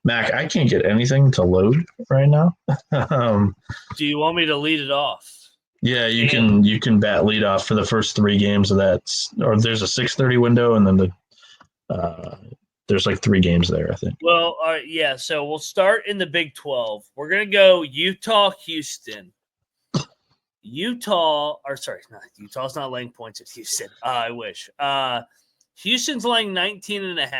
Mac, I can't get anything to load right now. Do you want me to lead it off? Yeah, you can bat lead off for the first 3 games of that, or there's a 6:30 window, and then there's like 3 games there, I think. Well, all right, yeah. So we'll start in the Big 12. We're gonna go Utah, Houston. Utah's not laying points at Houston. I wish. Houston's laying 19.5.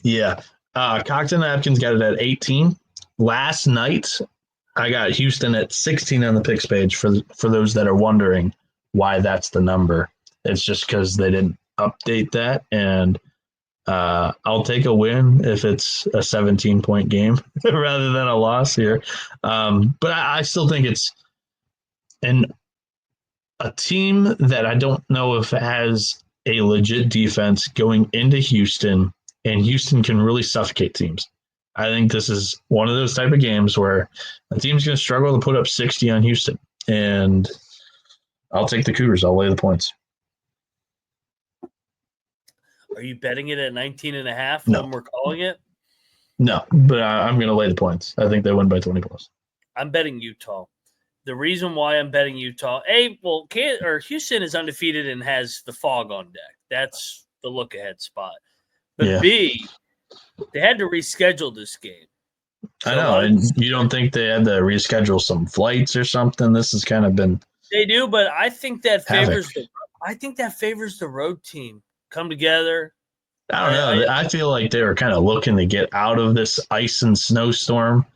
Yeah, Cocktail Napkins got it at 18 last night. I got Houston at 16 on the picks page for those that are wondering why that's the number. It's just because they didn't update that, and I'll take a win if it's a 17-point game rather than a loss here. But I still think it's a team that I don't know if it has a legit defense going into Houston, and Houston can really suffocate teams. I think this is one of those type of games where a team's going to struggle to put up 60 on Houston, and I'll take the Cougars. I'll lay the points. Are you betting it at 19.5 No. when we're calling it? No, but I'm going to lay the points. I think they win by 20 plus. I'm betting Utah. The reason why I'm betting Utah, Houston is undefeated and has the fog on deck. That's the look-ahead spot. But B, they had to reschedule this game. So I know. And you don't think they had to reschedule some flights or something? This has kind of been. They do, but I think that favors the road team. Come together. I don't know. I feel like they were kind of looking to get out of this ice and snowstorm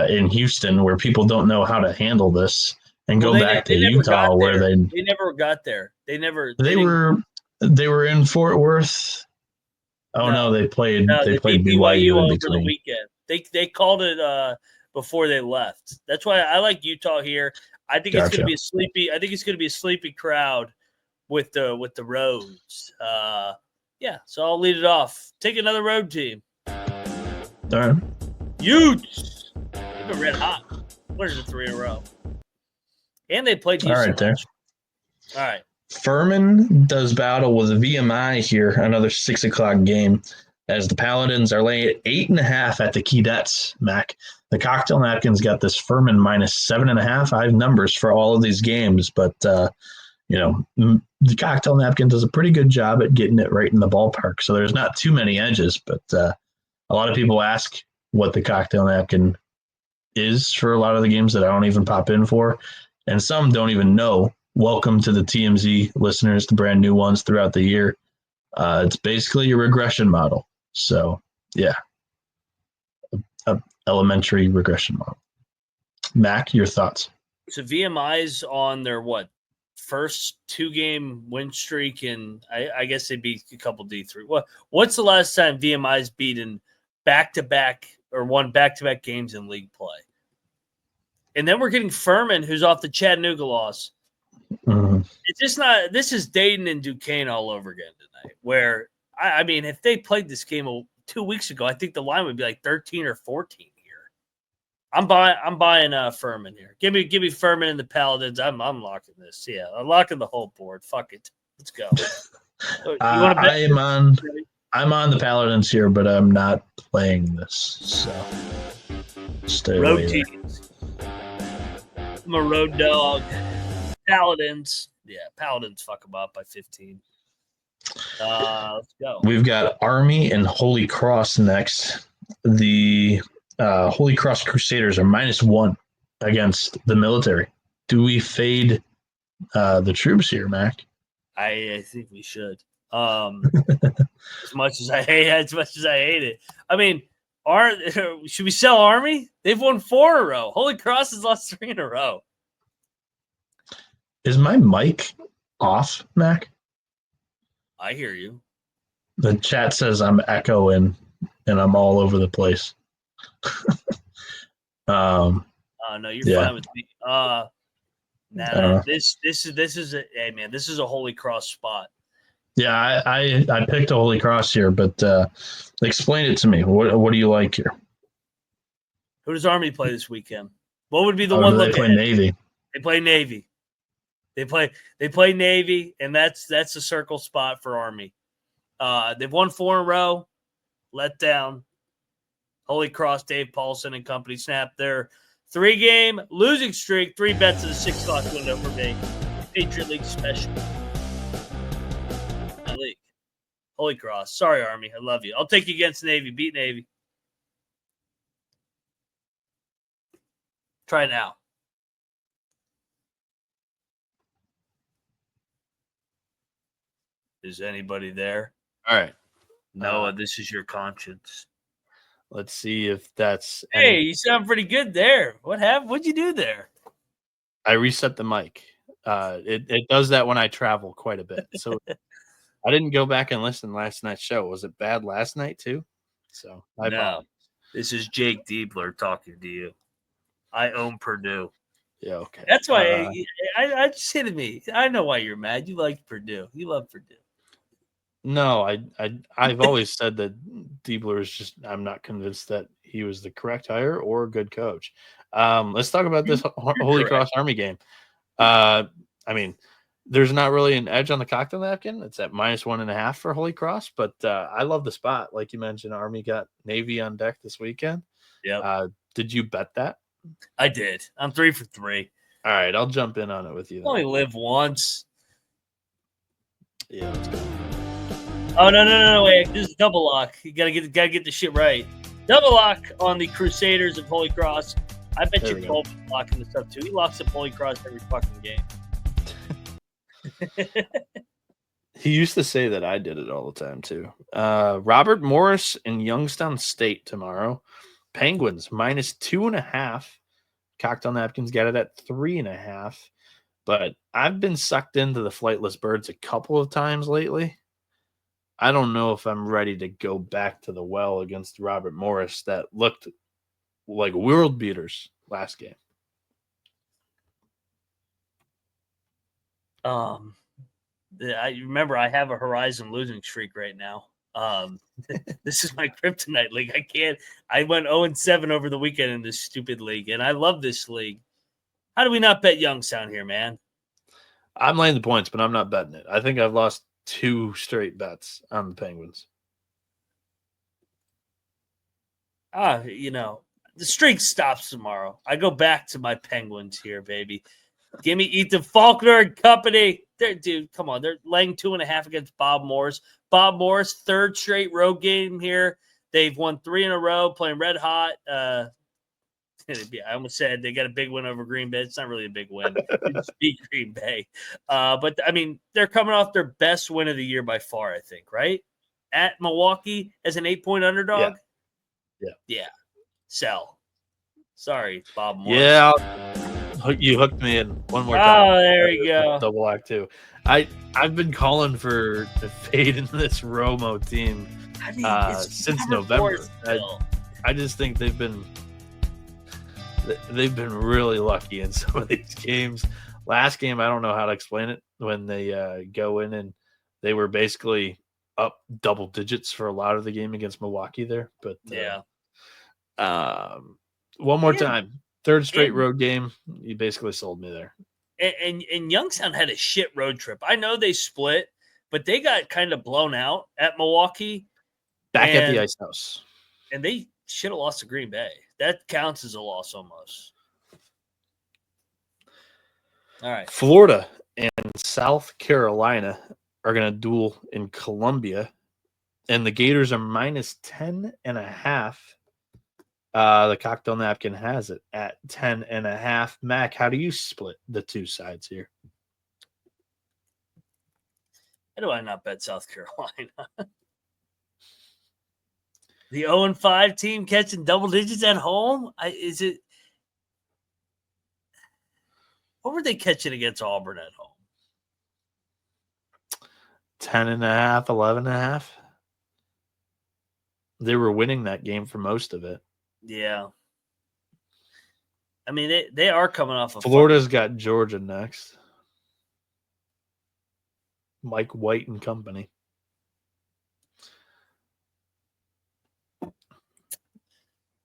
in Houston, where people don't know how to handle this, and go back to Utah, where they never got there. They were in Fort Worth. Oh no, they played BYU in between. The weekend. They called it before they left. That's why I like Utah here. I think it's going to be a sleepy. I think it's going to be a sleepy crowd with the roads. So I'll lead it off. Take another road team. All right. Utes. They've been red hot. What is it, 3 in a row? And they played Houston. All right, there. All right. Furman does battle with VMI here, another 6 o'clock game, as the Paladins are laying at 8.5 at the Keydets, Mac. The Cocktail Napkins got this Furman minus 7.5. I have numbers for all of these games, but the Cocktail Napkin does a pretty good job at getting it right in the ballpark. So there's not too many edges, but a lot of people ask what the Cocktail Napkin is for a lot of the games that I don't even pop in for, and some don't even know. Welcome to the TMZ listeners, the brand new ones throughout the year. It's basically a regression model. So, yeah, a elementary regression model. Mac, your thoughts? So VMI's on their first 2-game win streak, and I guess they beat a couple D3. What's the last time VMI's beaten back-to-back or won back-to-back games in league play? And then we're getting Furman, who's off the Chattanooga loss. Mm-hmm. It's just not – this is Dayton and Duquesne all over again tonight, where, I mean, if they played this game 2 weeks ago, I think the line would be like 13 or 14 here. I'm buying Furman here. Give me Furman and the Paladins. I'm locking this. Yeah, I'm locking the whole board. Fuck it. Let's go. I'm on the Paladins here, but I'm not playing this. So stay road away teams. I'm a road dog. Paladins. Yeah, Paladins fuck them up by 15. Let's go. We've got Army and Holy Cross next. The Holy Cross Crusaders are -1 against the military. Do we fade the troops here, Mac? I think we should. As much as I hate it. I mean, should we sell Army? They've won 4 in a row. Holy Cross has lost 3 in a row. Is my mic off, Mac? I hear you. The chat says I'm echoing and I'm all over the place. No, you're fine with me. This is a Holy Cross spot. Yeah, I picked a Holy Cross here, but explain it to me. What do you like here? Who does Army play this weekend? What would be the one? They play Navy. They play Navy. They play Navy, and that's a circle spot for Army. They've won 4 in a row. let down. Holy Cross, Dave Paulson and company snapped their 3-game losing streak. 3 bets in the 6 o'clock window for me. Patriot League special. My league. Holy Cross. Sorry, Army. I love you. I'll take you against Navy. Beat Navy. Try it now. Is anybody there? All right. Noah, this is your conscience. Let's see if that's. Hey, you sound pretty good there. What'd you do there? I reset the mic. It does that when I travel quite a bit. So I didn't go back and listen to last night's show. Was it bad last night too? So no. This is Jake Diebler talking to you. I own Purdue. Yeah, okay. That's why I just hit me. I know why you're mad. You like Purdue. You love Purdue. No, I've always said that Diebler is just. I'm not convinced that he was the correct hire or a good coach. Let's talk about this Holy Cross Army game. I mean, there's not really an edge on the cocktail napkin. It's at -1.5 for Holy Cross, but I love the spot. Like you mentioned, Army got Navy on deck this weekend. Yeah. Did you bet that? I did. I'm 3 for 3. All right, I'll jump in on it with you. Only live once. Yeah, let's go. Oh no! Wait, this is double lock. You gotta get the shit right. Double lock on the Crusaders of Holy Cross. I bet you Colby locking this up too. He locks up Holy Cross every fucking game. He used to say that I did it all the time too. Robert Morris in Youngstown State tomorrow. Penguins -2.5. Cocktail napkins got it at 3.5. But I've been sucked into the flightless birds a couple of times lately. I don't know if I'm ready to go back to the well against Robert Morris that looked like world beaters last game. I remember I have a Horizon losing streak right now. This is my kryptonite league. I went 0-7 over the weekend in this stupid league, and I love this league. How do we not bet Youngstown here, man? I'm laying the points, but I'm not betting it. I think I've lost 2 straight bets on the Penguins. The streak stops tomorrow. I go back to my Penguins here, baby. Give me Ethan Faulkner and company. Dude, come on. They're laying 2.5 against Bob Morris. Bob Morris, 3rd straight road game here. They've won 3 in a row, playing red hot. I almost said they got a big win over Green Bay. It's not really a big win. They just beat Green Bay. But, I mean, they're coming off their best win of the year by far, I think, right? At Milwaukee as an 8-point underdog? Yeah. Sell. Sorry, Bob Morris. Yeah, you hooked me in one more time. Oh, there you go. Double act too. I've been calling for the fade in this Romo team since November. I just think they've been really lucky in some of these games. Last game, I don't know how to explain it. When they go in and they were basically up double digits for a lot of the game against Milwaukee there. But one more time. 3rd straight road game. You basically sold me there. And Youngstown had a shit road trip. I know they split, but they got kind of blown out at Milwaukee. Back at the Ice House. And they should have lost to Green Bay. That counts as a loss almost. All right. Florida and South Carolina are going to duel in Columbia. And the Gators are -10.5. The cocktail napkin has it at 10.5. Mac, how do you split the 2 sides here? How do I not bet South Carolina? The 0-5 team catching double digits at home? What were they catching against Auburn at home? 10.5, 11.5. They were winning that game for most of it. Yeah. I mean, they are coming off of Florida's got Georgia next. Mike White and company.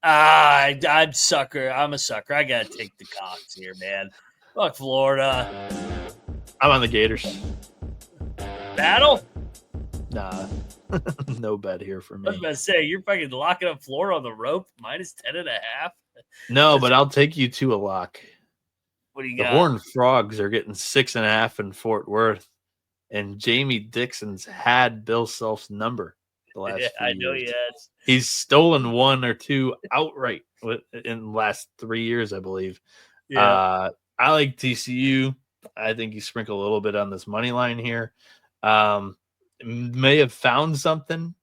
I'm a sucker. I'm a sucker. I got to take the Cox here, man. Fuck Florida. I'm on the Gators. Battle? Nah. No bet here for I was me. about to say, you're fucking locking up Florida on the rope, minus 10.5. No, but I'll take you to a lock. What do you The got? Horned Frogs are getting 6.5 in Fort Worth, and Jamie Dixon's had Bill Self's number the last few I know years. he has. He's stolen 1 or 2 outright in the last 3 years, I believe. Yeah. I like TCU. I think you sprinkle a little bit on this money line here. May have found something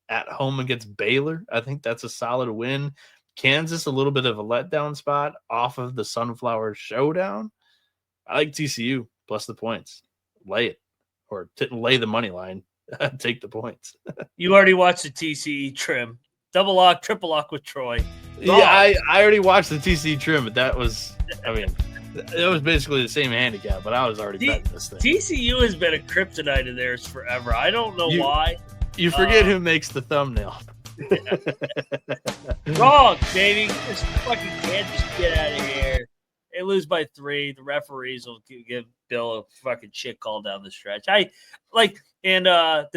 at home against Baylor. I think that's a solid win. Kansas, a little bit of a letdown spot off of the Sunflower Showdown. I like TCU plus the points. Lay it. Or lay the money line. Take the points. You already watched the TCE trim. Double lock, triple lock with Troy. Yeah, I already watched the TCE trim, but that was, I mean, it was basically the same handicap, but I was already betting this thing. TCU has been a kryptonite of theirs forever. I don't know why. You forget who makes the thumbnail. Wrong, baby. This fucking Kansas, get out of here. They lose by 3. The referees will give Bill a fucking shit call down the stretch. The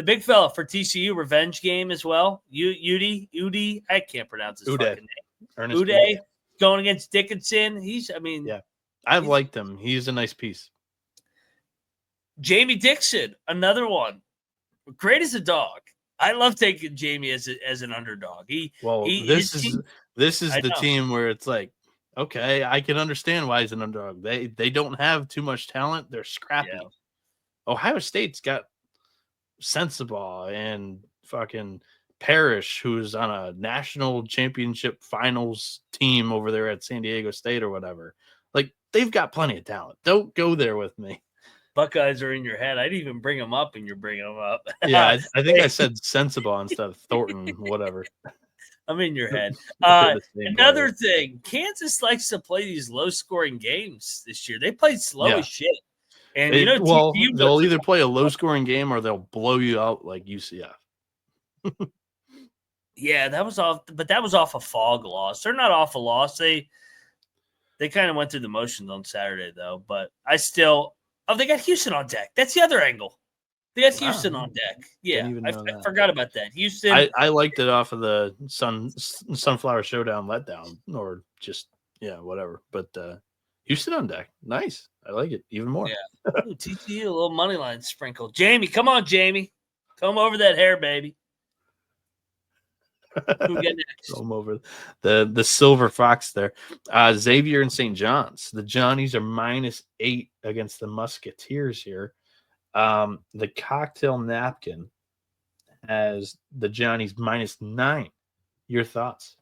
big fella for TCU revenge game as well. Udi, I can't pronounce his fucking name. Uday going against Dickinson. I've liked him. He's a nice piece. Jamie Dixon, another one. Great as a dog. I love taking Jamie as an underdog. This is the team where it's like, okay, I can understand why he's an underdog. They don't have too much talent. They're scrappy. Yeah. Ohio State's got Sensabaugh and fucking Parrish, who's on a national championship finals team over there at San Diego State or whatever. Like, they've got plenty of talent. Don't go there with me. Buckeyes are in your head. I didn't even bring them up, and you're bringing them up. Yeah, I think I said Sensabaugh instead of Thornton, whatever. I'm in your head. Another thing, Kansas likes to play these low-scoring games this year. They played slow as shit. And they'll either play a low-scoring game or they'll blow you out like UCF. Yeah, that was off a fog loss. They're not off a loss. They kind of went through the motions on Saturday, though. But I still they got Houston on deck. That's the other angle. They got Houston on deck. Yeah, I forgot about that. Houston. I liked it off of the Sunflower Showdown letdown, or just whatever. But Houston on deck, nice. I like it even more. Yeah, TCU, a little money line sprinkle. Jamie, come on, Jamie, come over that hair, baby. Who get next? Come over the Silver Fox there. Xavier and St. John's. The Johnnies are -8 against the Musketeers here. The cocktail napkin has the Johnnies -9. Your thoughts?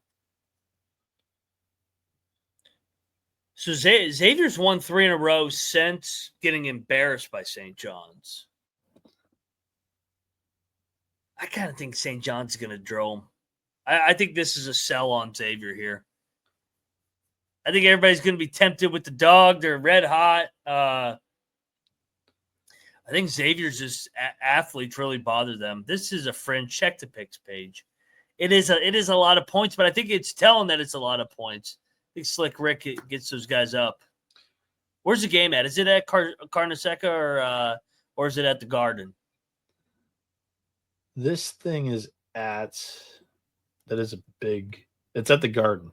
So Xavier's won 3 in a row since getting embarrassed by St. John's. I kind of think St. John's is going to drill him. I think this is a sell on Xavier here. I think everybody's going to be tempted with the dog. They're red hot. I think Xavier's just athletes really bother them. This is a fringe. Check the picks page. It is a lot of points, but I think it's telling that it's a lot of points. I think Slick Rick gets those guys up. Where's the game at? Is it at Carneseca or is it at the Garden? This thing is it's at the Garden.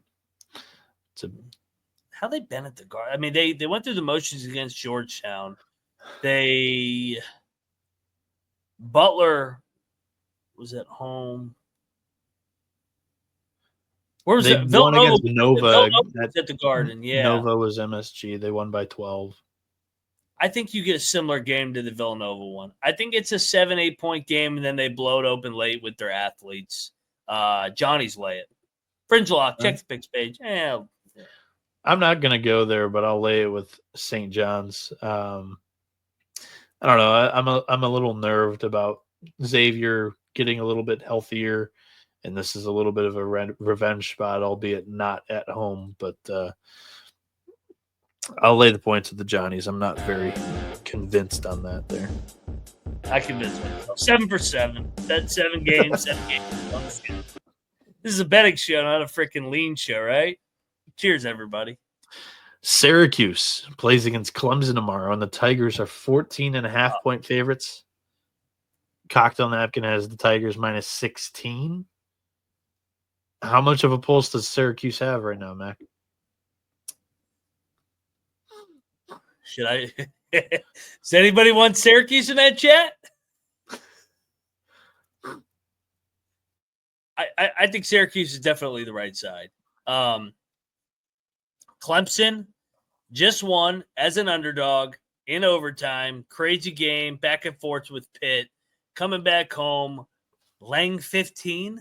How they been at the Garden? I mean, they went through the motions against Georgetown. Butler was at home. Where was it? Won against Nova. At the Garden, yeah. Nova was MSG. They won by 12. I think you get a similar game to the Villanova one. I think it's a 7-8 point game, and then they blow it open late with their athletes. Johnny's lay it. Fringe lock. Check the picks page. I'm not going to go there, but I'll lay it with St. John's. I don't know. I'm a little nerved about Xavier getting a little bit healthier, and this is a little bit of a revenge spot, albeit not at home. But I'll lay the points with the Johnnies. I'm not very convinced on that there. I convinced myself. 7 for 7. That's 7 games. 7 games. This is a betting show, not a freaking lean show, right? Cheers, everybody. Syracuse plays against Clemson tomorrow, and the Tigers are 14.5 point favorites. Cocktail Napkin has the Tigers minus 16. How much of a pulse does Syracuse have right now, Mac? Should I? Does anybody want Syracuse in that chat? I think Syracuse is definitely the right side. Clemson just won as an underdog in overtime. Crazy game, back and forth with Pitt. Coming back home, Lang 15.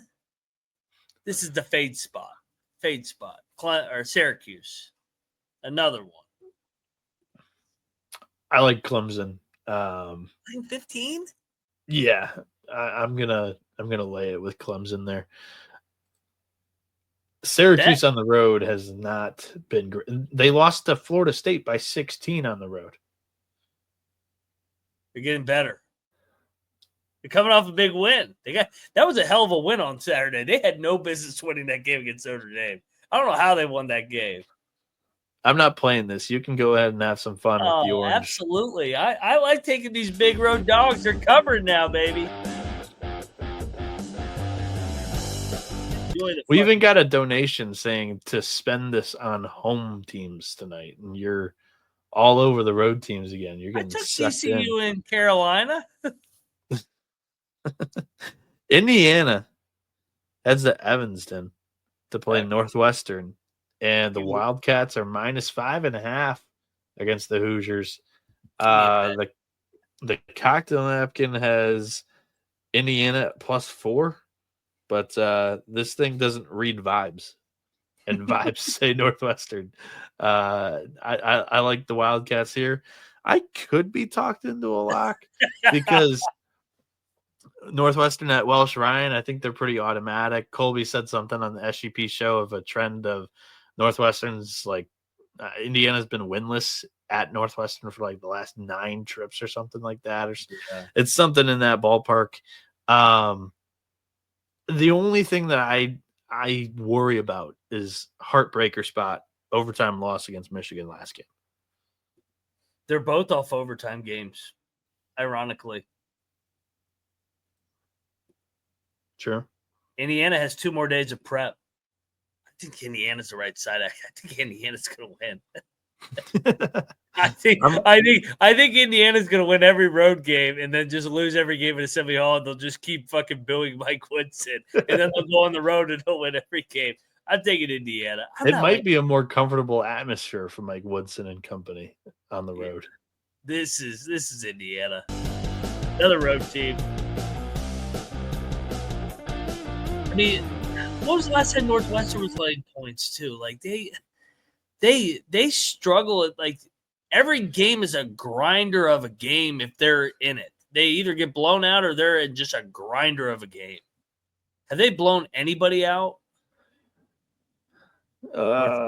This is the fade spot. Or Syracuse. Another one. I like Clemson. Lang 15? Yeah, I'm gonna lay it with Clemson there. Syracuse on the road has not been great. They lost to Florida State by 16 on the road. They're getting better. They're coming off a big win. That was a hell of a win on Saturday. They had no business winning that game against Notre Dame. I don't know how they won that game. I'm not playing this. You can go ahead and have some fun with the orange. Absolutely. I like taking these big road dogs. They're covered now, baby. We even got a donation saying to spend this on home teams tonight, and you're all over the road teams again. You're getting TCU in Carolina. Indiana heads to Evanston to play Northwestern, and the Wildcats are minus 5.5 against the Hoosiers. The Cocktail Napkin has Indiana at +4. But this thing doesn't read vibes, and vibes say Northwestern. I like the Wildcats here. I could be talked into a lock because Northwestern at Welsh Ryan, I think they're pretty automatic. Colby said something on the SGP show of a trend of Northwestern's like Indiana's been winless at Northwestern for like the last 9 trips or something like that. It's something in that ballpark. The only thing that I worry about is heartbreaker spot, overtime loss against Michigan last game. They're both off overtime games, ironically. Sure. Indiana has 2 more days of prep. I think Indiana's the right side. I think Indiana's going to win. I think Indiana's going to win every road game and then just lose every game at Assembly Hall. And they'll just keep fucking booing Mike Woodson, and then they'll go on the road and they'll win every game. I'm taking Indiana. It might be a more comfortable atmosphere for Mike Woodson and company on the road. This is Indiana, another road team. I mean, what was the last time Northwestern was laying points too? Like they struggle at like every game is a grinder of a game if they're in it. They either get blown out or they're in just a grinder of a game. Have they blown anybody out? DePaul.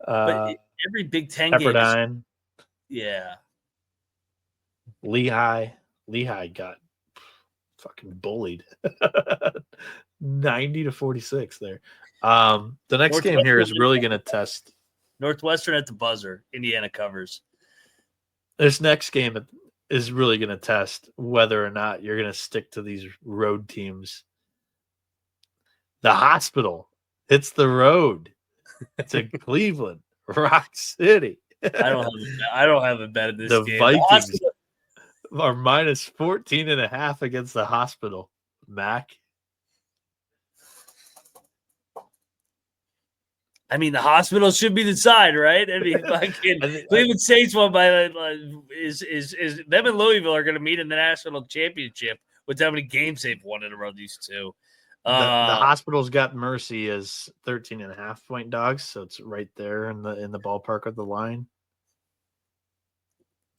But every Big Ten Pepperdine. game is, Lehigh got fucking bullied. 90-46 there. The next game here is really going to test Northwestern at the buzzer. Indiana covers. This next game is really going to test whether or not you're going to stick to these road teams. The Hospital hits the road to Cleveland, Rock City. I don't have a bet in this game. The Vikings are minus 14.5 against the Hospital. Mac. I mean, the Hospital should be the side, right? I mean, Cleveland Saints won by is them and Louisville are going to meet in the national championship with how many games they've won in a row. These two. The Hospital's got Mercy as 13.5 point dogs, so it's right there in the ballpark of the line.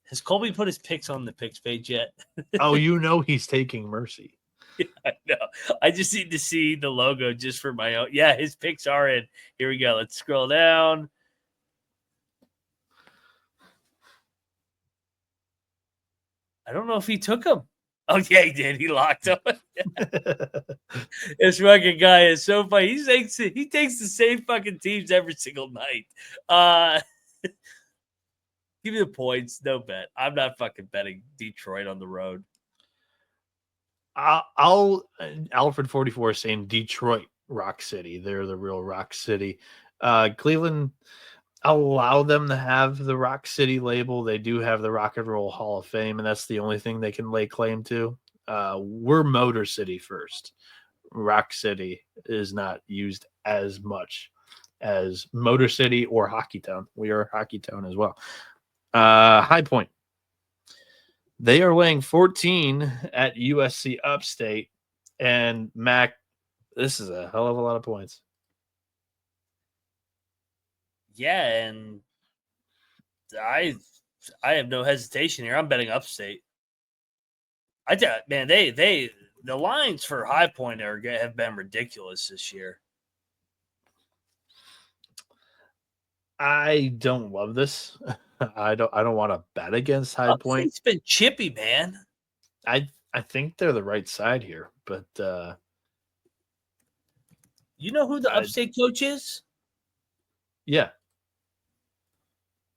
Has Colby put his picks on the picks page yet? Oh, he's taking Mercy. Yeah, I know. I just need to see the logo just for my own. Yeah, his picks are in. Here we go. Let's scroll down. I don't know if he took them. Oh, yeah, he did. He locked them. This fucking guy is so funny. He takes the same fucking teams every single night. Give me the points. No bet. I'm not fucking betting Detroit on the road. I'll Alfred 44 is saying Detroit Rock City. They're the real Rock City. Cleveland, allow them to have the Rock City label. They do have the Rock and Roll Hall of Fame, and that's the only thing they can lay claim to. We're Motor City first. Rock City is not used as much as Motor City or Hockey Town. We are Hockey Town as well. High Point. They are laying 14 at USC Upstate. And Mac, this is a hell of a lot of points. Yeah, and I have no hesitation here. I'm betting Upstate. The lines for High Point have been ridiculous this year. I don't love this. I don't want to bet against High Point. It's been chippy, man. I think they're the right side here, but you know who the Upstate coach is? Yeah,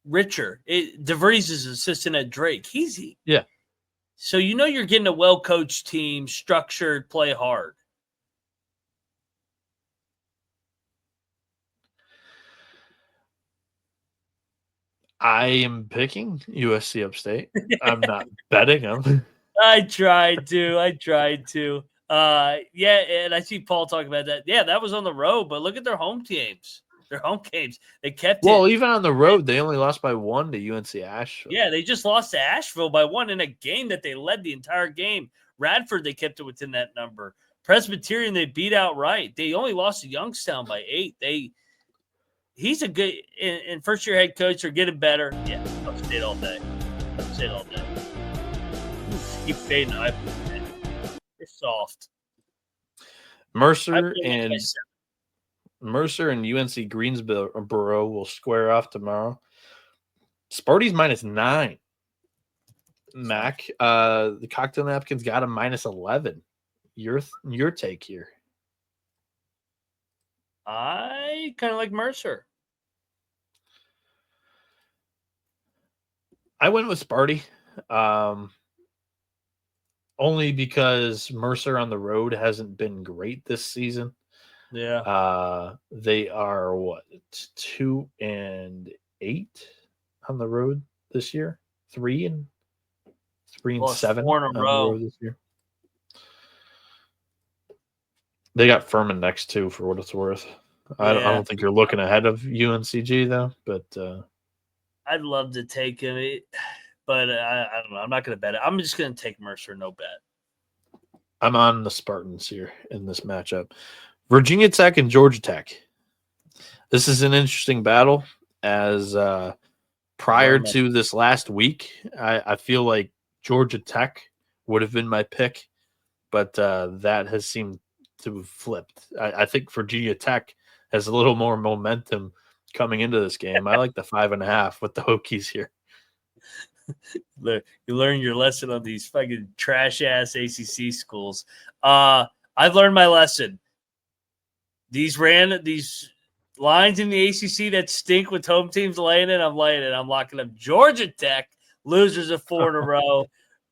Richer. DeVries is assistant at Drake. Yeah. So you're getting a well-coached team, structured, play hard. I am picking USC Upstate. I'm not betting them. I tried to. Yeah, and I see Paul talking about that. Yeah, that was on the road, but look at their home teams. Their home games. They kept Well, even on the road, they only lost by 1 to UNC Asheville. Yeah, they just lost to Asheville by 1 in a game that they led the entire game. Radford, they kept it within that number. Presbyterian, they beat outright. They only lost to Youngstown by 8. He's a good and first-year head coach. They're getting better. Yeah, Upstate all day. Upstate all day. Keep fading. They're soft. Mercer and UNC Greensboro will square off tomorrow. Sparty's -9. Mac, the Cocktail Napkins got a -11. Your take here? I kind of like Mercer. I went with Sparty. Only because Mercer on the road hasn't been great this season. Yeah. They are 2-8 on the road this year. 3-7 4 in a row this year. They got Furman next too, for what it's worth. I don't think you're looking ahead of UNCG though, but I'd love to take him, but I don't know. I'm not going to bet it. I'm just going to take Mercer, no bet. I'm on the Spartans here in this matchup. Virginia Tech and Georgia Tech. This is an interesting battle as prior to this last week, I feel like Georgia Tech would have been my pick, but that has seemed to have flipped. I think Virginia Tech has a little more momentum coming into this game. I like the 5.5 with the Hokies here. You learn your lesson on these fucking trash-ass ACC schools. I've learned my lesson. These lines in the ACC that stink with home teams laying it, I'm laying it. I'm locking up Georgia Tech, losers of 4 in a row.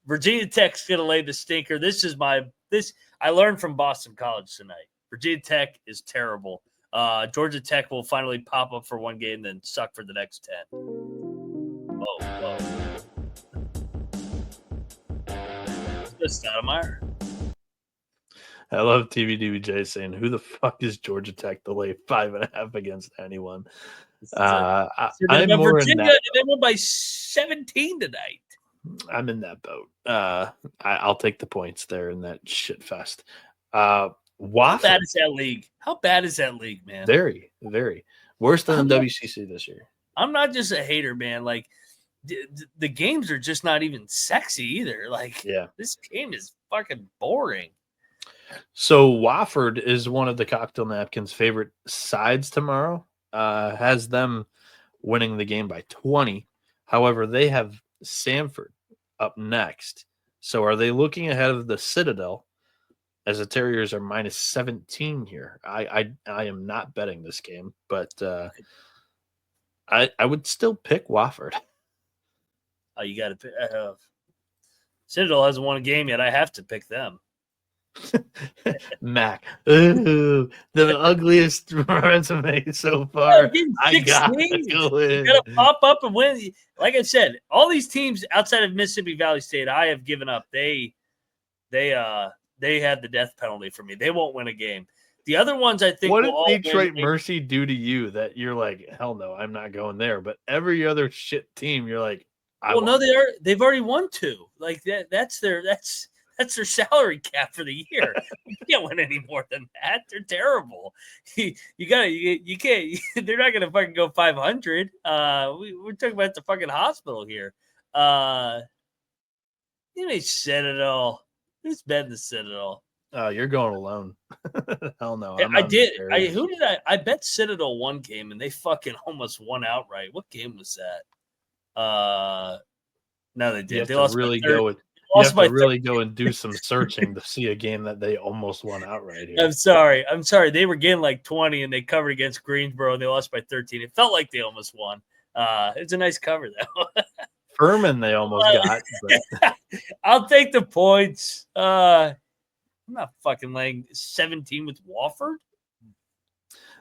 Virginia Tech's going to lay the stinker. I learned from Boston College tonight. Virginia Tech is terrible. Georgia Tech will finally pop up for one game, then suck for the next 10. Whoa. This Stoudemire. I love TVDBJ saying, "Who the fuck is Georgia Tech to lay 5.5 against anyone?" I'm more in that. They won by 17 tonight. I'm in that boat. I'll take the points there in that shit fest. How bad is that league? How bad is that league, man? Very, very worse than the WCC this year. I'm not just a hater, man. Like the games are just not even sexy either. Like, this game is fucking boring. So Wofford is one of the Cocktail Napkins' favorite sides tomorrow. Has them winning the game by 20. However, they have Samford up next. So are they looking ahead of the Citadel as the Terriers are -17 here? I am not betting this game, but I would still pick Wofford. Oh, you got to Citadel hasn't won a game yet. I have to pick them. Mac, ooh, the ugliest resume so far. I got to go in. You got to pop up and win. Like I said, all these teams outside of Mississippi Valley State, I have given up. They had the death penalty for me. They won't win a game. The other ones, I think, what did Detroit Mercy do to you that you're like, hell no, I'm not going there? But every other shit team, you're like, they've already won 2. Like that's their salary cap for the year. You can't win any more than that. They're terrible. You can't. They're not gonna fucking go 500. We're talking about the fucking hospital here. Citadel. Who's betting the Citadel? Oh, you're going alone. Hell no. I did. I bet Citadel one game and they fucking almost won outright. What game was that? No, they did. They lost really go with. You have to really go and do some searching to see a game that they almost won outright here. I'm sorry. They were getting like 20 and they covered against Greensboro and they lost by 13. It felt like they almost won. It's a nice cover though. Furman, they almost got. But. I'll take the points. I'm not fucking laying 17 with Wofford.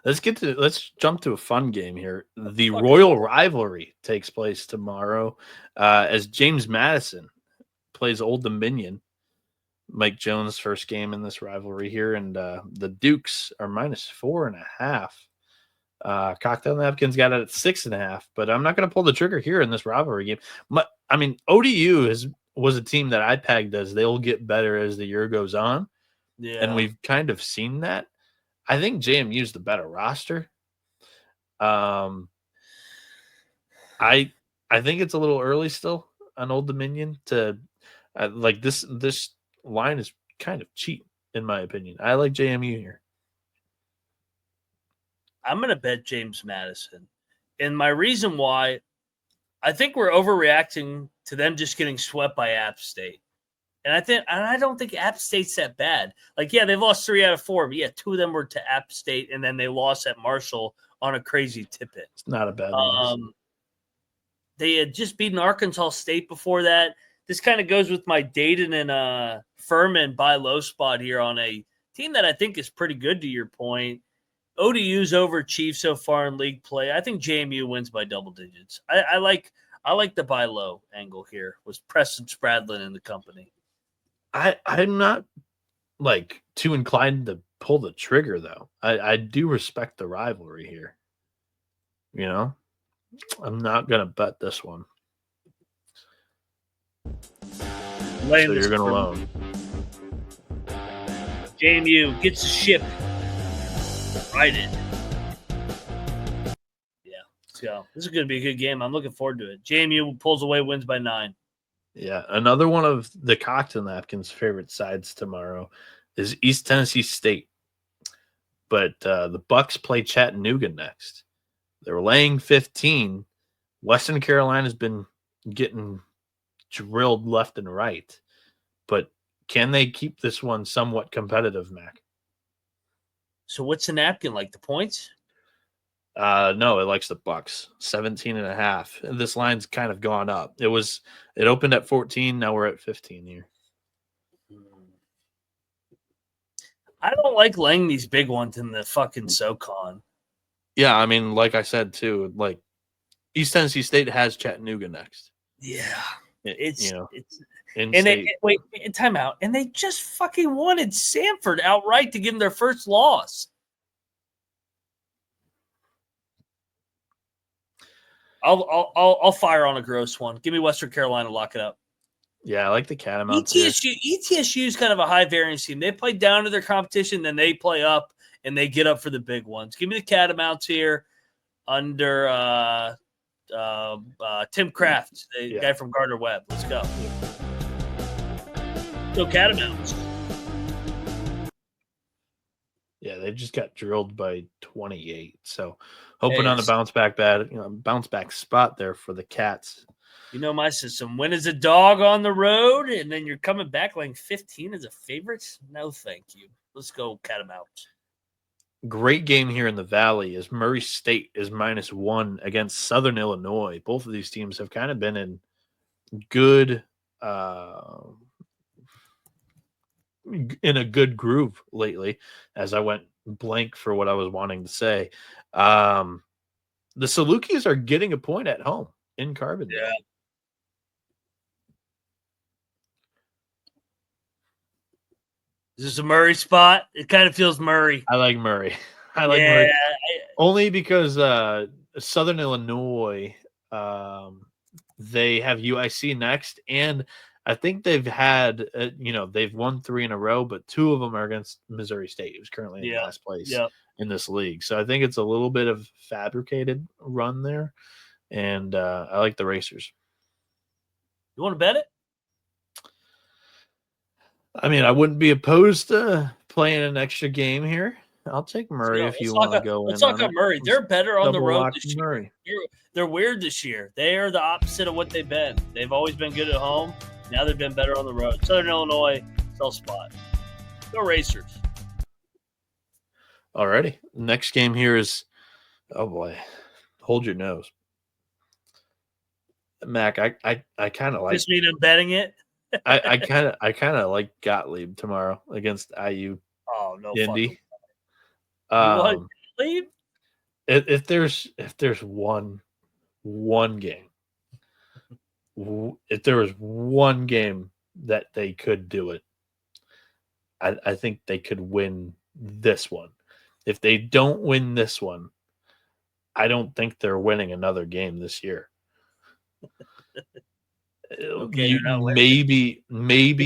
Let's jump to a fun game here. The Royal Rivalry takes place tomorrow as James Madison plays Old Dominion. Mike Jones' first game in this rivalry here, and the Dukes are -4.5. Cocktail Napkins got it at 6.5, but I'm not going to pull the trigger here in this rivalry game. ODU was a team that I pegged as they'll get better as the year goes on. Yeah. And we've kind of seen that. I think JMU's the better roster. I think it's a little early still on Old Dominion to like this line is kind of cheap in my opinion. I like JMU here. I'm going to bet James Madison. And my reason why, I think we're overreacting to them just getting swept by App State. And I don't think App State's that bad. Like, yeah, they've lost 3 out of 4, but yeah, 2 of them were to App State, and then they lost at Marshall on a crazy tip-in. It's not a bad loss. They had just beaten Arkansas State before that. This kind of goes with my Dayton and Furman buy low spot here on a team that I think is pretty good to your point. ODU's overachieved so far in league play. I think JMU wins by double digits. I like the buy low angle here with Preston Spradlin in the company. I'm not like too inclined to pull the trigger though. I do respect the rivalry here. You know, I'm not gonna bet this one. So you're gonna loan. JMU gets the ship righted. Yeah, let's go. This is gonna be a good game. I'm looking forward to it. JMU pulls away, wins by 9. Yeah, another one of the Cocktail Napkins' favorite sides tomorrow is East Tennessee State. But the Bucks play Chattanooga next. They're laying 15. Western Carolina's been getting drilled left and right. But can they keep this one somewhat competitive, Mac? So what's the napkin like? The points? No, it likes the Bucks. 17.5. This line's kind of gone up. It opened at 14. Now we're at 15 here. I don't like laying these big ones in the fucking SoCon. Yeah, I mean, like I said too, like East Tennessee State has Chattanooga next. Yeah, it's wait, time out, and they just fucking wanted Samford outright to give them their first loss. I'll fire on a gross one. Give me Western Carolina, lock it up. Yeah, I like the Catamounts. ETSU is kind of a high variance team. They play down to their competition, then they play up, and they get up for the big ones. Give me the Catamounts here under Tim Kraft, the guy from Gardner Webb. Let's go. Go Catamounts. Yeah, they just got drilled by 28. So hoping on a bounce back spot there for the Cats. You know my system. Win as a dog on the road, and then you're coming back laying 15 as a favorite? No, thank you. Let's go Catamounts. Great game here in the Valley as Murray State is -1 against Southern Illinois. Both of these teams have kind of been in good in a good groove lately, as I went blank for what I was wanting to say. The Salukis are getting a point at home in Carbondale. Yeah. Is this a Murray spot? It kind of feels Murray. I like Murray. I like Murray. Only because Southern Illinois, they have UIC next, and I think they've had, they've won 3 in a row, but 2 of them are against Missouri State, who's currently in last place in this league. So I think it's a little bit of fabricated run there, and I like the Racers. You want to bet it? I mean, I wouldn't be opposed to playing an extra game here. I'll take Murray if you want to go in. Let's talk about Murray. They're better on the road this year. Murray. They're weird this year. They are the opposite of what they've been. They've always been good at home. Now they've been better on the road. Southern Illinois, sell spot. Go Racers. Alrighty. Next game here is, oh boy, hold your nose. Mac, I kind of like. Just mean I'm betting it. I kind of like Gottlieb tomorrow against IU. Oh no, Indy. You want Gottlieb? If there's one game, if there was one game that they could do it, I think they could win this one. If they don't win this one, I don't think they're winning another game this year. Okay, maybe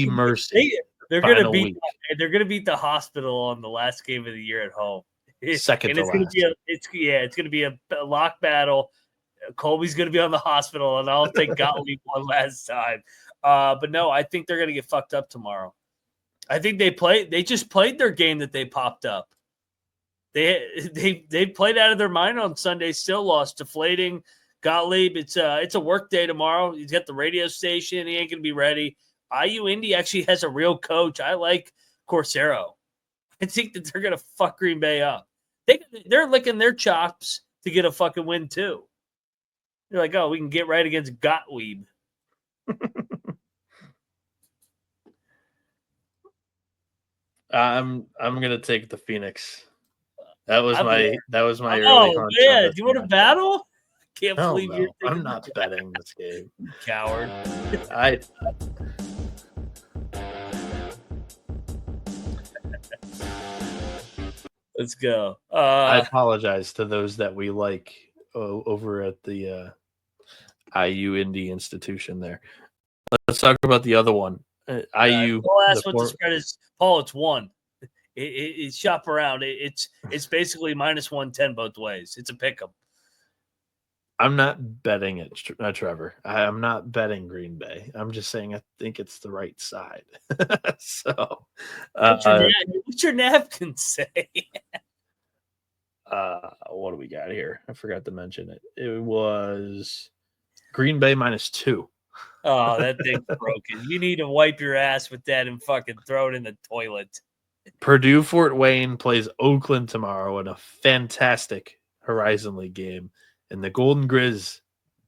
Mercy. They're gonna beat the Hospital on the last game of the year at home. Second and it's gonna be a lock battle. Colby's gonna be on the Hospital, and I'll take Gottlieb one last time. But no, I think they're gonna get fucked up tomorrow. I think they just played their game that they popped up. They played out of their mind on Sunday, still lost, deflating. Gottlieb, it's a work day tomorrow. He's got the radio station. He ain't going to be ready. IU Indy actually has a real coach. I like Corsaro. I think that they're going to fuck Green Bay up. They're licking their chops to get a fucking win, too. They're like, oh, we can get right against Gottlieb. I'm going to take the Phoenix. That was my early hunch. Yeah, do you want to battle? Can't believe you're I'm not betting this game. Coward. Let's go. I apologize to those that we like over at the IU Indy institution there. Let's talk about the other one. IU. I'll ask what the spread is. Paul, it's 1. It's shop around. It's basically minus 110 both ways. It's a pick'em. I'm not betting it, Trevor. I'm not betting Green Bay. I'm just saying I think it's the right side. So, what's your napkin say? What do we got here? I forgot to mention it. It was Green Bay -2. Oh, that thing's broken. You need to wipe your ass with that and fucking throw it in the toilet. Purdue Fort Wayne plays Oakland tomorrow in a fantastic Horizon League game. And the Golden Grizz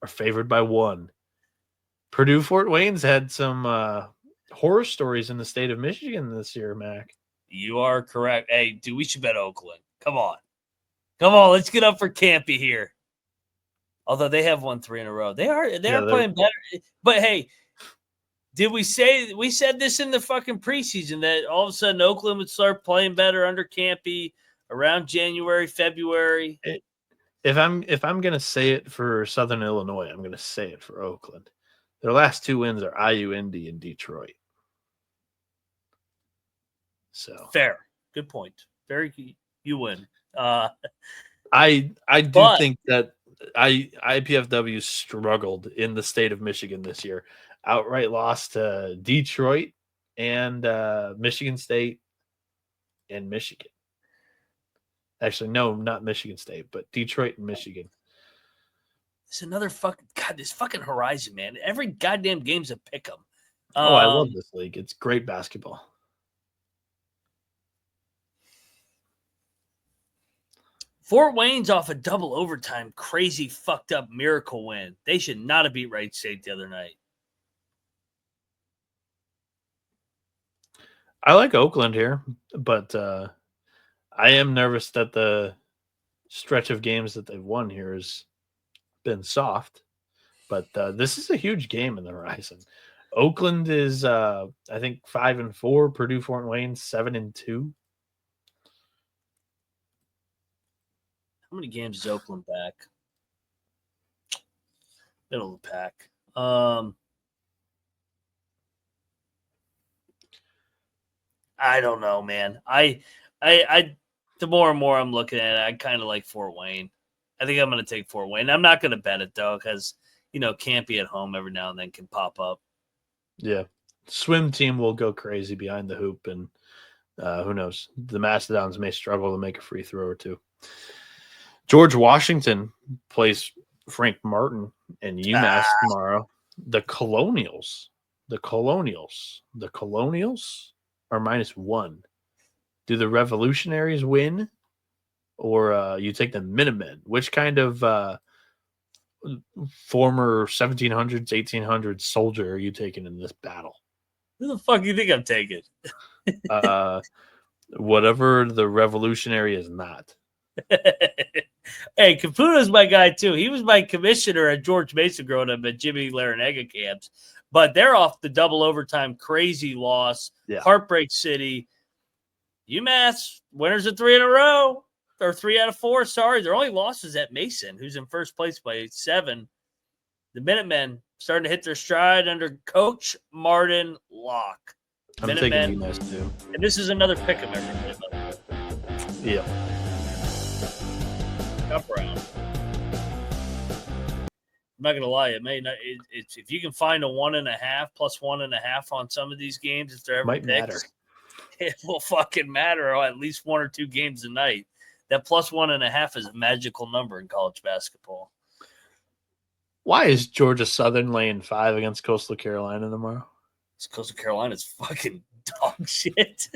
are favored by 1. Purdue Fort Wayne's had some horror stories in the state of Michigan this year, Mac. You are correct. Hey, dude, we should bet Oakland. Come on. Let's get up for Campy here. Although they have won 3 in a row. They are playing better. But hey, did we said this in the fucking preseason that all of a sudden Oakland would start playing better under Campy around January, February? If I'm gonna say it for Southern Illinois, I'm gonna say it for Oakland. Their last 2 wins are IU Indy and Detroit. So fair, good point. You win. I think that IPFW struggled in the state of Michigan this year. Outright loss to Detroit and Michigan State and Michigan. Actually, no, not Michigan State, but Detroit and Michigan. It's another this fucking Horizon, man. Every goddamn game's a pick 'em. I love this league. It's great basketball. Fort Wayne's off a double overtime, crazy fucked up miracle win. They should not have beat Wright State the other night. I like Oakland here, but I am nervous that the stretch of games that they've won here has been soft. But this is a huge game in the horizon. Oakland is, I think, 5-4. Purdue, Fort Wayne, 7-2. How many games is Oakland back? Middle of the pack. I don't know, man. I the more and more I'm looking at it, I kind of like Fort Wayne. I think I'm going to take Fort Wayne. I'm not going to bet it though, because can't be at home every now and then can pop up. Yeah, swim team will go crazy behind the hoop, and who knows? The Mastodons may struggle to make a free throw or two. George Washington plays Frank Martin and UMass tomorrow. The Colonials are -1. Do the Revolutionaries win, or you take the Minutemen? Which kind of former 1700s, 1800s soldier are you taking in this battle? Who the fuck do you think I'm taking? Whatever the Revolutionary is not. Hey, Caputo's my guy too. He was my commissioner at George Mason growing up at Jimmy Larinaga camps. But they're off the double overtime crazy loss. Yeah. Heartbreak City. UMass winners of 3 in a row. Or 3 out of 4. Sorry, their only losses at Mason, who's in first place by 7. The Minutemen starting to hit their stride under Coach Martin Locke. I'm taking UMass too. And this is another pick of everybody. Yeah. Up round. I'm not gonna lie, it may not. It's if you can find a 1.5 plus 1.5 on some of these games, if they're ever might matter. It will fucking matter. Or at least 1 or 2 games a night. That plus 1.5 is a magical number in college basketball. Why is Georgia Southern laying 5 against Coastal Carolina tomorrow? It's Coastal Carolina's fucking dog shit.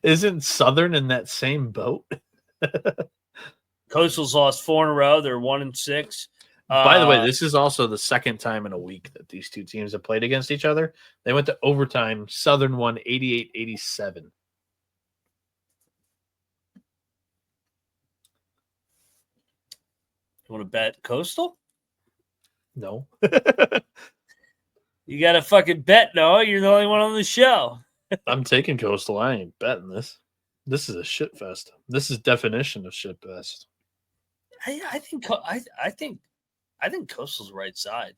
Isn't Southern in that same boat? Coastal's lost 4 in a row. They're 1-6. By the way, this is also the second time in a week that these two teams have played against each other. They went to overtime. Southern won 88-87. You want to bet Coastal? No. You got to fucking bet, Noah. You're the only one on the show. I'm taking Coastal. I ain't betting this. This is a shit fest. This is definition of shit fest. I think Coastal's right side.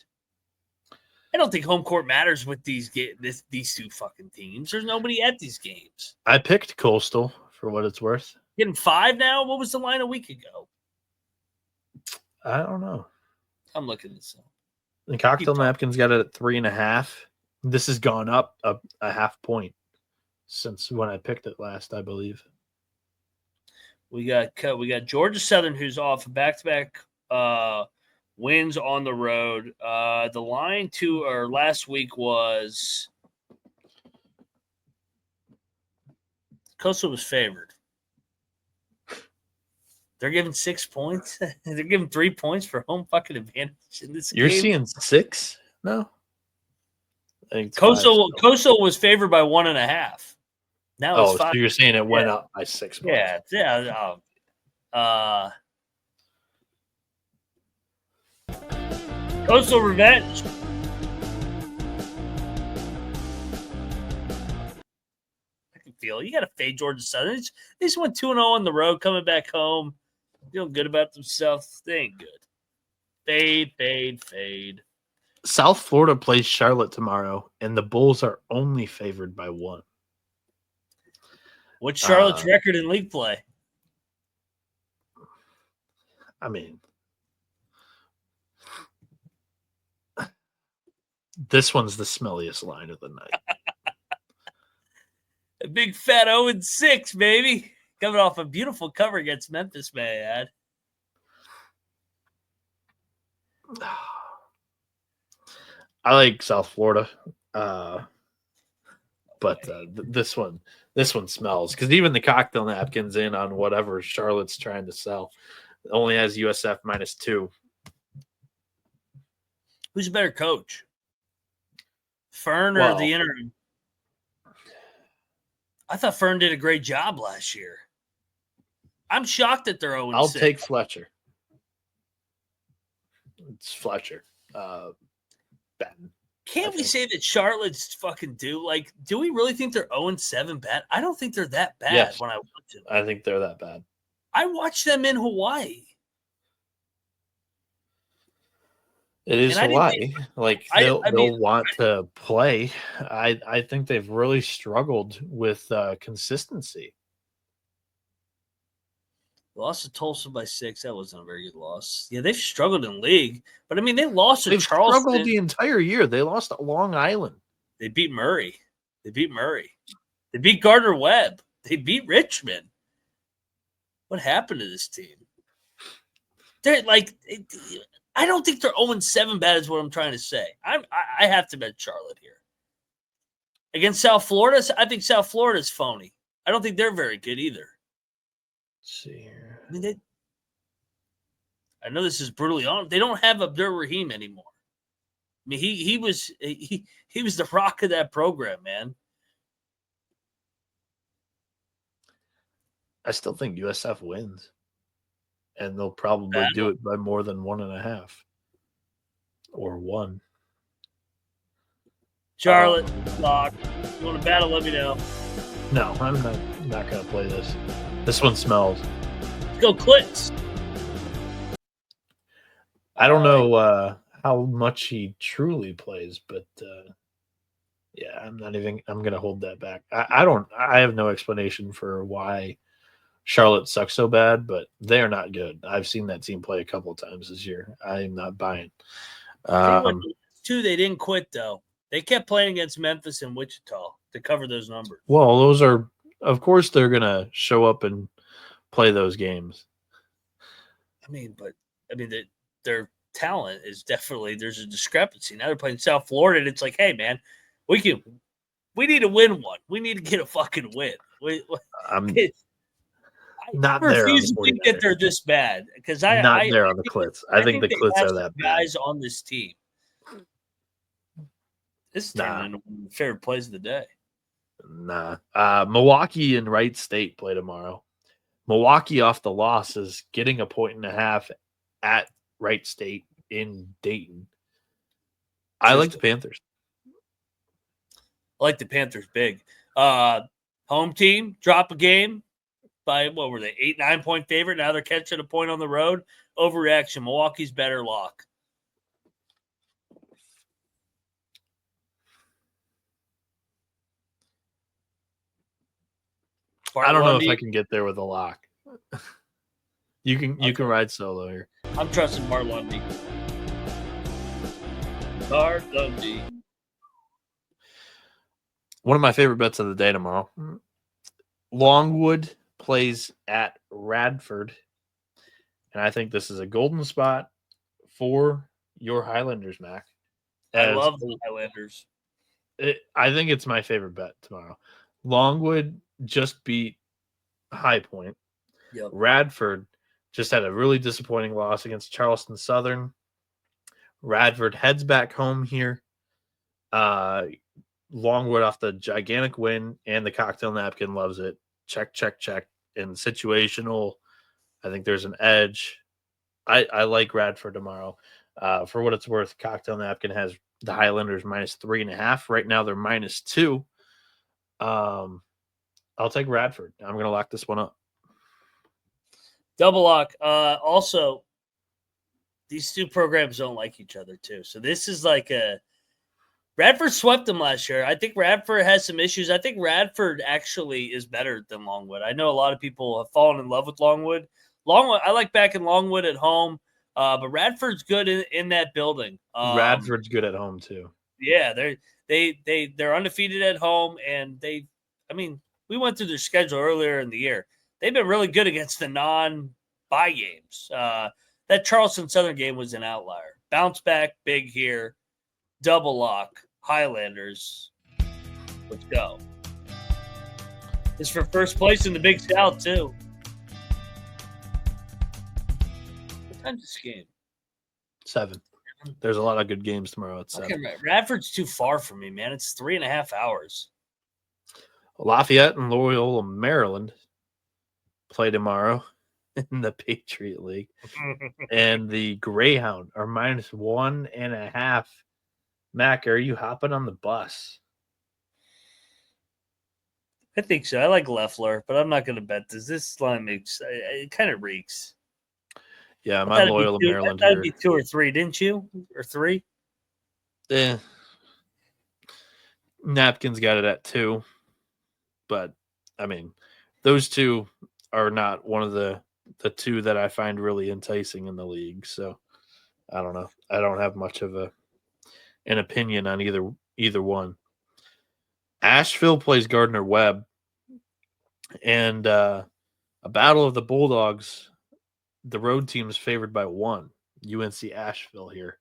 I don't think home court matters with these two fucking teams. There's nobody at these games. I picked Coastal for what it's worth. Getting 5 now? What was the line a week ago? I don't know. I'm looking this up. The Cocktail Napkins got it at 3.5. This has gone up a half point since when I picked it last, I believe. We got Georgia Southern, who's off back-to-back wins on the road. The line last week was Coastal was favored. They're giving 6 points. They're giving 3 points for home fucking advantage in this You're game. seeing 6? No. Coastal was favored by 1.5. Now it's 5. So you're saying it went up by 6 points. Yeah. Coastal revenge. I can feel you got to fade Georgia Southern. They just went 2-0 on the road, coming back home, feeling good about themselves. They ain't good. Fade. South Florida plays Charlotte tomorrow, and the Bulls are only favored by 1. What's Charlotte's record in league play? I mean, this one's the smelliest line of the night. A big fat 0-6, baby. Coming off a beautiful cover against Memphis, may I add. I like South Florida, but this one smells, because even the Cocktail Napkins in on whatever Charlotte's trying to sell only has USF -2. Who's a better coach, Fern or the interim? I thought Fern did a great job last year. I'm shocked that they're 0-6. I'll take Fletcher. It's Fletcher. Batten. Can't we say that Charlotte's fucking due? Like, do we really think they're 0-7 bad? I don't think they're that bad Yes. when I watch them. I think they're that bad. I watched them in Hawaii. It is Hawaii. They'll want to play. I think they've really struggled with consistency. Lost to Tulsa by 6. That wasn't a very good loss. Yeah, they've struggled in league, but I mean, they lost to Charleston. Struggled the entire year. They lost at Long Island. They beat Murray. They beat Gardner-Webb. They beat Richmond. What happened to this team? They're like, I don't think they're 0-7 bad is what I'm trying to say. I have to bet Charlotte here. Against South Florida, I think South Florida is phony. I don't think they're very good either. Let's see here. I mean, I know this is brutally honest. They don't have Abdur Rahim anymore. I mean, he was the rock of that program, man. I still think USF wins, and they'll probably do it by more than 1.5 or 1. Charlotte, lock. You want to battle? Let me know. No, I'm not going to play this. This one smells. Let's go Clits. I don't know how much he truly plays, but yeah, I'm going to hold that back. I have no explanation for why Charlotte sucks so bad, but they're not good. I've seen that team play a couple of times this year. I'm not buying. Two, they didn't quit, though. They kept playing against Memphis and Wichita to cover those numbers. Well, those are, of course, they're going to show up and play those games. Their talent is definitely, there's a discrepancy. Now they're playing South Florida, and it's like, hey, man, we need to win one. We need to get a fucking win. I refuse to think that they're this bad because on the Clits. I think the Clits are that bad. Guys on this team. This is turning into one of the favorite plays of the day. Nah. Milwaukee and Wright State play tomorrow. Milwaukee off the loss is getting 1.5 at Wright State in Dayton. I like the Panthers. I like the Panthers big. Home team, drop a game by, what were they, 8-9 point favorite. Now they're catching a point on the road. Overreaction. Milwaukee's better lock. I don't know if I can get there with a lock. You can ride solo here. I'm trusting Bart Lundy. Bart Lundy. One of my favorite bets of the day tomorrow. Longwood plays at Radford. And I think this is a golden spot for your Highlanders, Mac. I love the Highlanders. I think it's my favorite bet tomorrow. Longwood just beat High Point. Yep. Radford just had a really disappointing loss against Charleston Southern. Radford heads back home here. Longwood off the gigantic win, and the cocktail napkin loves it. Check, check, check. And situational, I think there's an edge. I like Radford tomorrow. For what it's worth, cocktail napkin has the Highlanders -3.5. Right now they're -2. I'll take Radford. I'm going to lock this one up. Double lock. Also, these two programs don't like each other, too. So this is like Radford swept them last year. I think Radford has some issues. I think Radford actually is better than Longwood. I know a lot of people have fallen in love with Longwood. I like back in Longwood at home, but Radford's good in that building. Radford's good at home, too. Yeah, they're undefeated at home, and we went through their schedule earlier in the year. They've been really good against the non-bye games. That Charleston Southern game was an outlier. Bounce back big here. Double lock. Highlanders. Let's go. This is for first place in the Big South, too. What time's this game? 7. There's a lot of good games tomorrow at 7. Okay, Radford's too far from me, man. It's 3.5 hours. Lafayette and Loyola, Maryland play tomorrow in the Patriot League. And the Greyhound are -1.5. Mac, are you hopping on the bus? I think so. I like Leffler, but I'm not going to bet this. This line makes it kind of reeks. Yeah, I'm on Loyola, Maryland here. That'd be 2 or 3, didn't you? Or 3? Yeah. Napkins got it at 2. But, I mean, those two are not one of the two that I find really enticing in the league. So, I don't know. I don't have much of an opinion on either one. Asheville plays Gardner-Webb. And a battle of the Bulldogs. The road team is favored by 1. UNC Asheville here.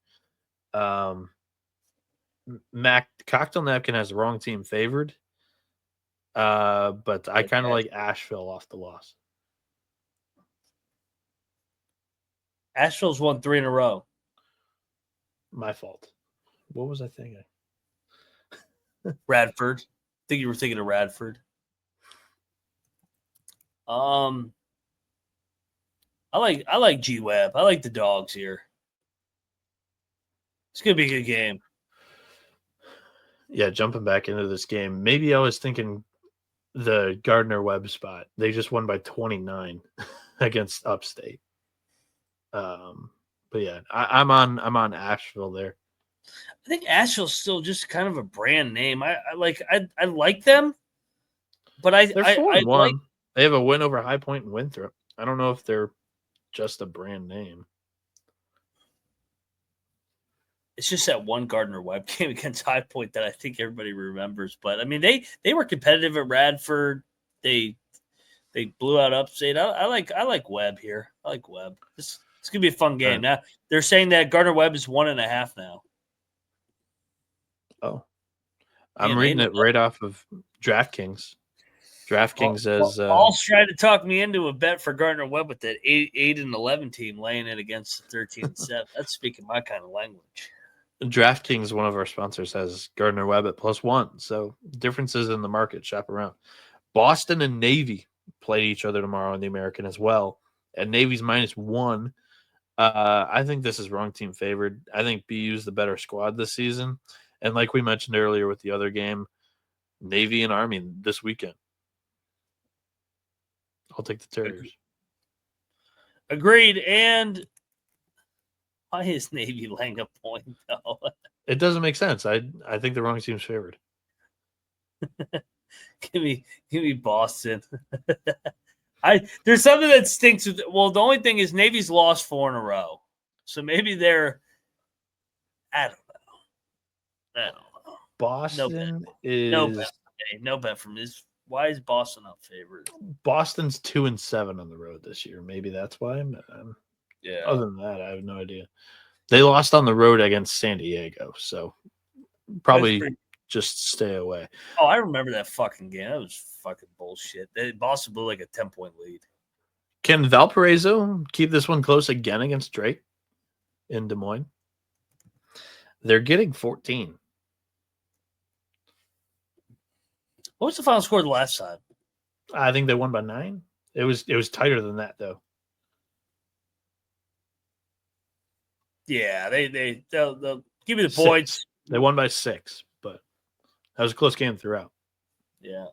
Mac, Cocktail Napkin has the wrong team favored. But I kind of like Asheville off the loss. Asheville's won 3 in a row. My fault. What was I thinking? Radford. I think you were thinking of Radford. I like G Webb. I like the Dogs here. It's gonna be a good game. Yeah, jumping back into this game. Maybe I was thinking the Gardner-Webb spot. They just won by 29 against Upstate. But yeah, I'm on Asheville there. I think Asheville's still just kind of a brand name. I like them, but they're 4-1. They have a win over High Point and Winthrop. I don't know if they're just a brand name. It's just that one Gardner-Webb game against High Point that I think everybody remembers. But I mean, they were competitive at Radford. They blew out Upstate. I like Webb here. I like Webb. It's gonna be a fun game. Now they're saying that Gardner-Webb is 1.5 now. Oh, I'm reading it right off of DraftKings. DraftKings says Paul's trying to talk me into a bet for Gardner-Webb with that 8-11 team laying it against the 13-7. That's speaking my kind of language. DraftKings, one of our sponsors, has Gardner-Webb at +1. So differences in the market. Shop around. Boston and Navy play each other tomorrow in the American as well. And Navy's -1. I think this is wrong team favored. I think BU's the better squad this season. And like we mentioned earlier with the other game, Navy and Army this weekend. I'll take the Terriers. Agreed. And why is Navy laying a point, though? It doesn't make sense. I think the wrong team's favored. Give me Boston. There's something that stinks with. Well, the only thing is Navy's lost 4 in a row, so maybe they're. I don't know. Boston no bet from this. Why is Boston not favored? Boston's 2-7 on the road this year. Maybe that's why. Yeah. Other than that, I have no idea. They lost on the road against San Diego, so probably just stay away. Oh, I remember that fucking game. That was fucking bullshit. Boston blew like a 10-point lead. Can Valparaiso keep this one close again against Drake in Des Moines? They're getting 14. What was the final score the last time? I think they won by 9. It was tighter than that though. Yeah, they'll give me the points. They won by 6, but that was a close game throughout. Yeah,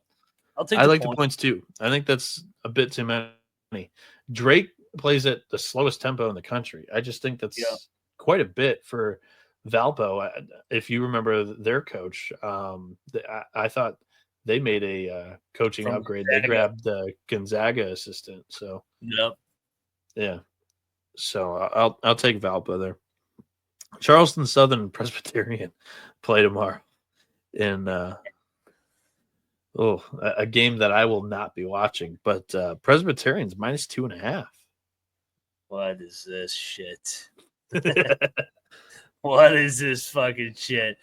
I like the points too. I think that's a bit too many. Drake plays at the slowest tempo in the country. I just think that's quite a bit for Valpo. If you remember their coach, I thought they made a coaching upgrade. Gonzaga. They grabbed the Gonzaga assistant. So yeah. So I'll take Valpo there. Charleston Southern and Presbyterian play tomorrow in a game that I will not be watching. But Presbyterian's -2.5. What is this shit? What is this fucking shit?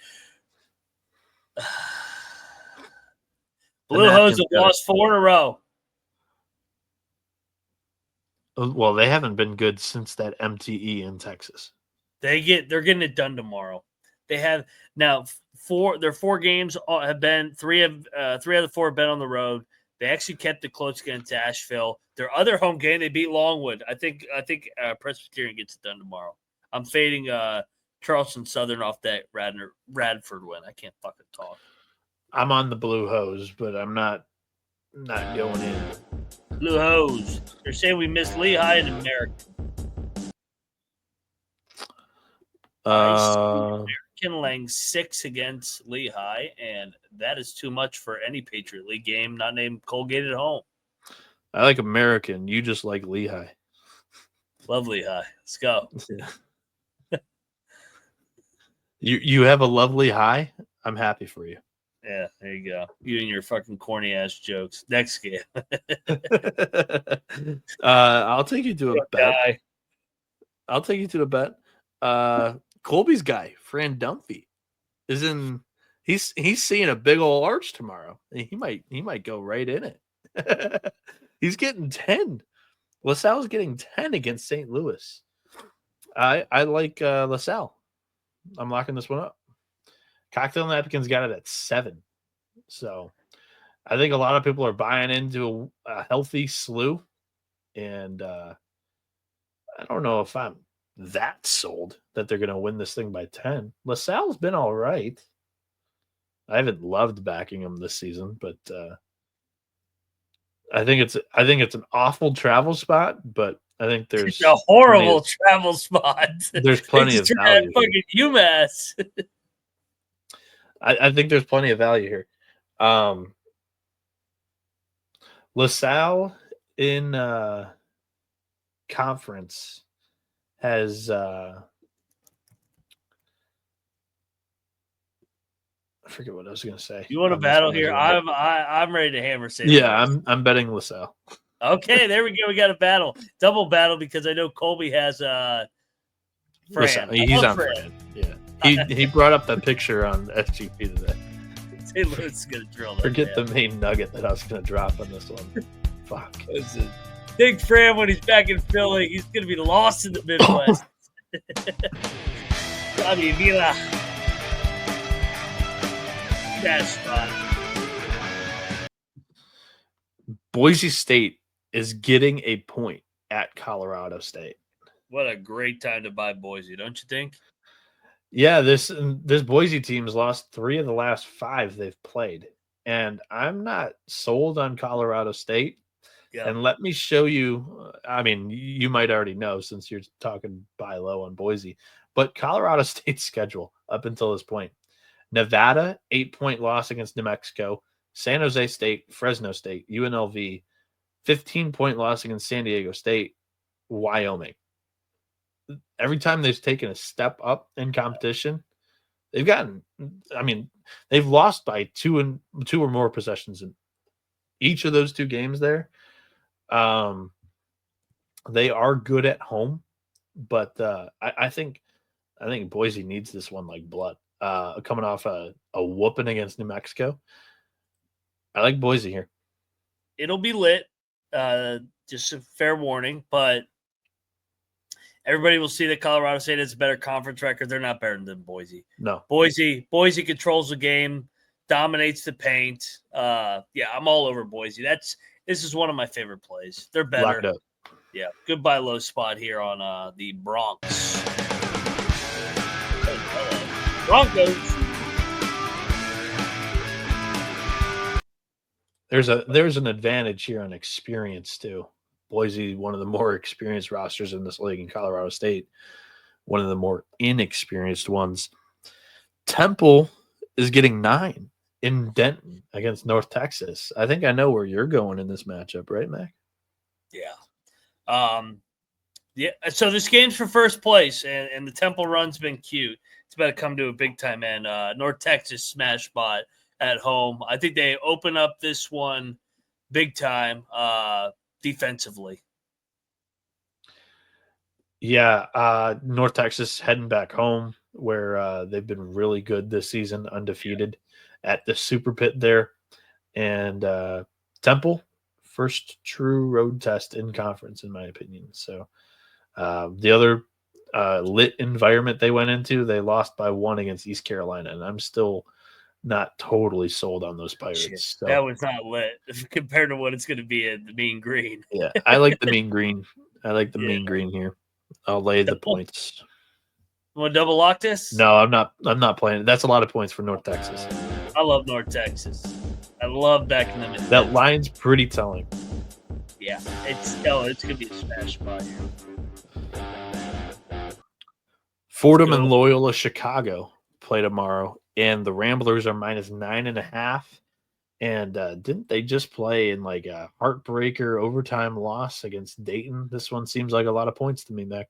Blue Hose have lost 4 in a row. Well, they haven't been good since that MTE in Texas. They're getting it done tomorrow. They have now their 4 games have been three of the 4 have been on the road. They actually kept it close against Asheville. Their other home game, they beat Longwood. I think Presbyterian gets it done tomorrow. I'm fading Charleston Southern off that Radford win. I can't fucking talk. I'm on the Blue Hose, but I'm not going in. Blue Hose. They're saying we missed Lehigh and American. American laying 6 against Lehigh, and that is too much for any Patriot League game not named Colgate at home. I like American. You just like Lehigh. Love Lehigh. Let's go. You have a lovely high. I'm happy for you. Yeah, there you go. You and your fucking corny ass jokes. Next game. I'll take you to a bet. I'll take you to the bet. Colby's guy, Fran Dunphy, is in. He's seeing a big old arch tomorrow. He might go right in it. He's getting 10. LaSalle's getting 10 against St. Louis. I like LaSalle. I'm locking this one up. Cocktail Napkins got it at 7. So I think a lot of people are buying into a healthy slew. And I don't know if I'm that sold that they're going to win this thing by 10. LaSalle's been all right. I haven't loved backing them this season, but I think it's an awful travel spot, but I think there's a horrible travel spot. There's plenty of value. Fucking UMass. I think there's plenty of value here. LaSalle in conference has I forget what I was going to say. You want to battle here? I'm ready to hammer St. Yeah, I'm betting LaSalle. Okay, there we go. We got a battle, double battle, because I know Colby has Fran. He's on Fran. Yeah, he brought up that picture on SGP today. St. Louis is gonna drill that. Forget the main nugget that I was gonna drop on this one. Fuck. Big Fran, when he's back in Philly, he's gonna be lost in the Midwest. Bobby Vila. That's fun. Boise State is getting a point at Colorado State. What a great time to buy Boise, don't you think? Yeah, this Boise team's lost 3 of the last 5 they've played. And I'm not sold on Colorado State. Yeah. And let me show you, I mean, you might already know since you're talking buy low on Boise, but Colorado State's schedule up until this point. Nevada, 8-point loss against New Mexico. San Jose State, Fresno State, UNLV, 15-point loss against San Diego State, Wyoming. Every time they've taken a step up in competition, they've lost by 2 or more possessions in each of those 2 games there. They are good at home, but I think Boise needs this one like blood. Coming off a whooping against New Mexico. I like Boise here. It'll be lit. Just a fair warning, but everybody will see that Colorado State has a better conference record. They're not better than Boise. No. Boise controls the game, dominates the paint. Yeah, I'm all over Boise. This is one of my favorite plays. They're better. Locked up. Yeah, good buy low spot here on the Bronx. Broncos. There's an advantage here on experience too. Boise, one of the more experienced rosters in this league, in Colorado State, one of the more inexperienced ones. Temple is getting 9 in Denton against North Texas. I think I know where you're going in this matchup, right, Mac? Yeah. Yeah. So this game's for first place, and the Temple run's been cute. It's about to come to a big time end. North Texas smash spot at home. I think they open up this one big time defensively. Yeah, North Texas heading back home where they've been really good this season, undefeated at the Super Pit there. And Temple, first true road test in conference, in my opinion. So the other lit environment they went into. They lost by 1 against East Carolina, and I'm still not totally sold on those Pirates. So. That was not lit compared to what it's going to be at the Mean Green. Yeah, I like the Mean Green. I like the Mean Green here. I'll lay the points. You want to double lock this? No, I'm not playing. That's a lot of points for North Texas. I love North Texas. I love backing them in. That line's pretty telling. Yeah, it's going to be a smash spot here. Fordham and Loyola Chicago play tomorrow, and the Ramblers are -9.5. And didn't they just play in like a heartbreaker overtime loss against Dayton? This one seems like a lot of points to me, Mac.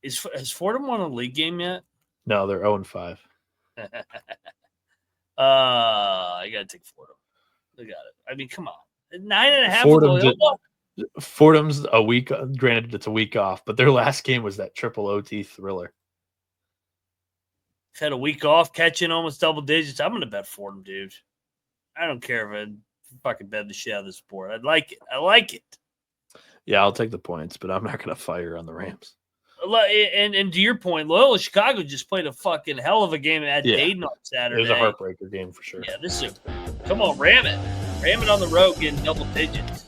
Has Fordham won a league game yet? No, they're 0-5. I got to take Fordham. They got it. I mean, come on. 9.5. Fordham's a week. Granted, it's a week off, but their last game was that triple OT thriller. Had a week off, catching almost double digits. I'm going to bet Fordham, dude. I don't care if I fucking bet the shit out of this sport. I like it. Yeah, I'll take the points, but I'm not going to fire on the Rams. And to your point, Loyola Chicago just played a fucking hell of a game at Dayton on Saturday. It was a heartbreaker game for sure. Yeah, come on, ram it. Ram it on the road, getting double digits.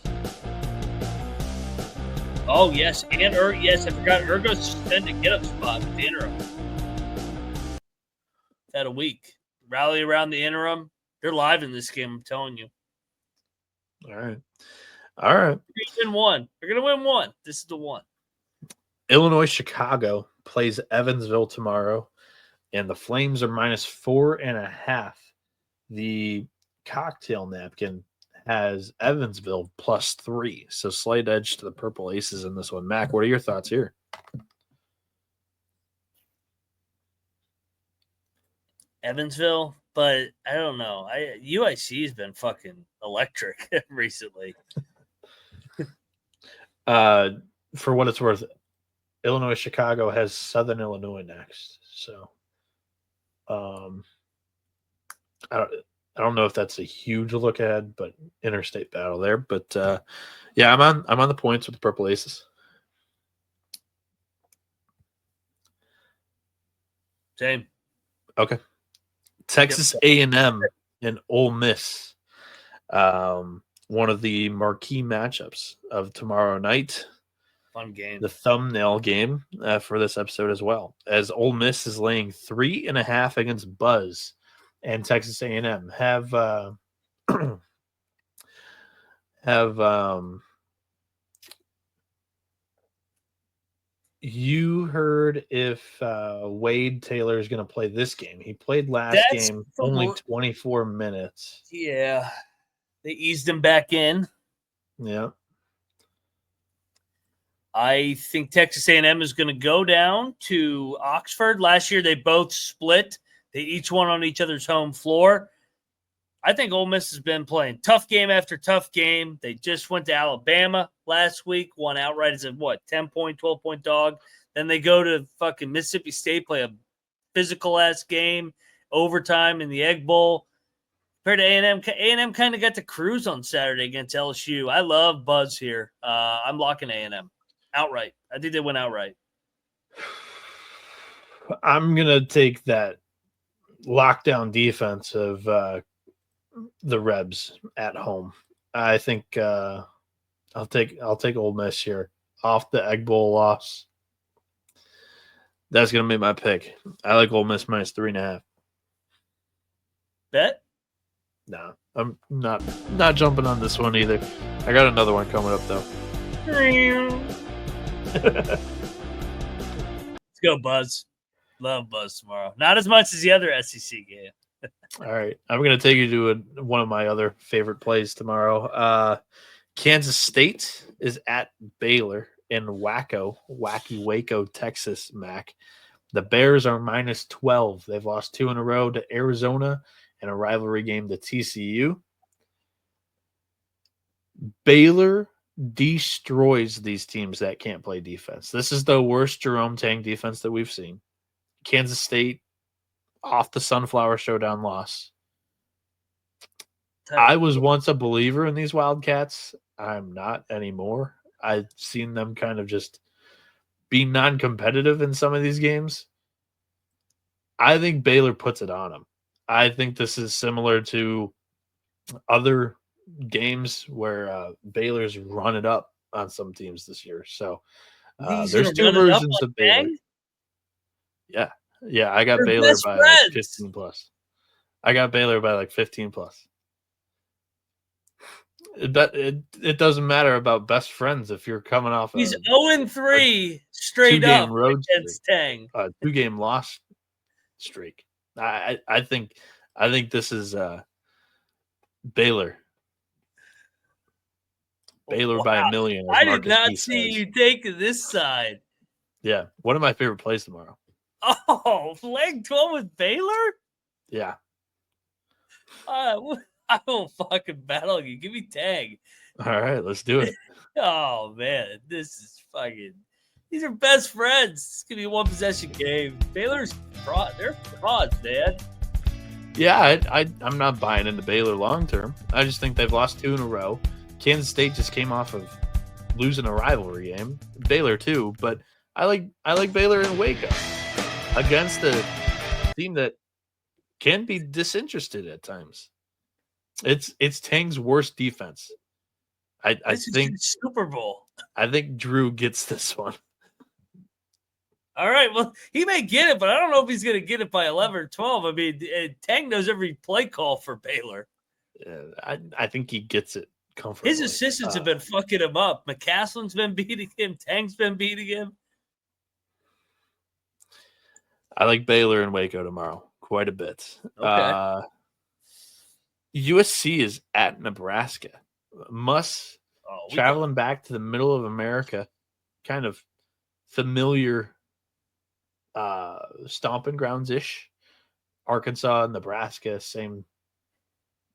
Oh, yes. And yes, I forgot. Ergo's suspended get up spot in the interim. Had a week. Rally around the interim. They're live in this game, I'm telling you. All right. They're going to win one. They're going to win one. This is the one. Illinois Chicago plays Evansville tomorrow, and the Flames are -4.5. The cocktail napkin has Evansville +3, so slight edge to the Purple Aces in this one. Mac, what are your thoughts here? Evansville, but I don't know. UIC has been fucking electric recently. For what it's worth, Illinois Chicago has Southern Illinois next, so I don't know if that's a huge look ahead, but interstate battle there. But yeah, I'm on the points with the Purple Aces. Same. Okay. Texas A&M and Ole Miss, one of the marquee matchups of tomorrow night. Fun game. The thumbnail game for this episode as well, as Ole Miss is laying 3.5 against Buzz, and Texas A&M have you heard if Wade Taylor is going to play this game? He played last game, only 24 minutes. Yeah. They eased him back in. Yeah. I think Texas A&M is going to go down to Oxford. Last year, they both split. They each won on each other's home floor. I think Ole Miss has been playing tough game after tough game. They just went to Alabama last week, won outright as a 10-point, 12-point dog. Then they go to fucking Mississippi State, play a physical-ass game, overtime in the Egg Bowl. Compared to A&M kind of got the cruise on Saturday against LSU. I love Buzz here. I'm locking A&M outright. I think they went outright. I'm going to take that lockdown defense of the Rebs at home. I think I'll take Ole Miss here off the Egg Bowl loss. That's going to be my pick. I like Ole Miss -3.5. Bet? No, I'm not jumping on this one either. I got another one coming up though. Let's go, Buzz. Love Buzz tomorrow. Not as much as the other SEC game. All right. I'm going to take you to one of my other favorite plays tomorrow. Kansas State is at Baylor in Wacky Waco, Texas, Mac. The Bears are -12. They've lost 2 in a row to Arizona and a rivalry game to TCU. Baylor destroys these teams that can't play defense. This is the worst Jerome Tang defense that we've seen. Kansas State off the Sunflower Showdown loss. I was once a believer in these Wildcats. I'm not anymore. I've seen them kind of just be non-competitive in some of these games, I think Baylor puts it on them. I think this is similar to other games where Baylor's run it up on some teams this year. So there's two versions of Baylor. Bang? Yeah, I got They're Baylor by like 15 plus. I got Baylor by like 15 plus. It doesn't matter about best friends if you're coming off. He's 0-3 straight up road against Tang. 2-game loss streak. I think this is Baylor. Baylor by a million. I did not see you taking this side. Yeah, one of my favorite plays tomorrow. Oh, leg 12 with Baylor? Yeah. I won't fucking battle you. Give me Tang. All right, let's do it. Oh, man. This is fucking... These are best friends. It's going to be a one-possession game. Baylor's fraud. They're frauds, man. Yeah, I'm not buying into Baylor long-term. I just think they've lost 2 in a row. Kansas State just came off of losing a rivalry game. Baylor, too. But I like Baylor in Waco against a team that can be disinterested at times. It's Tang's worst defense. I think Super Bowl. I think Drew gets this one. All right, well, he may get it, but I don't know if he's going to get it by 11 or 12. I mean, Tang knows every play call for Baylor. I think he gets it comfortably. His assistants have been fucking him up. McCaslin's been beating him. Tang's been beating him. I like Baylor and Waco tomorrow quite a bit. Okay. USC is at Nebraska. Traveling back to the middle of America, kind of familiar stomping grounds-ish. Arkansas, Nebraska, same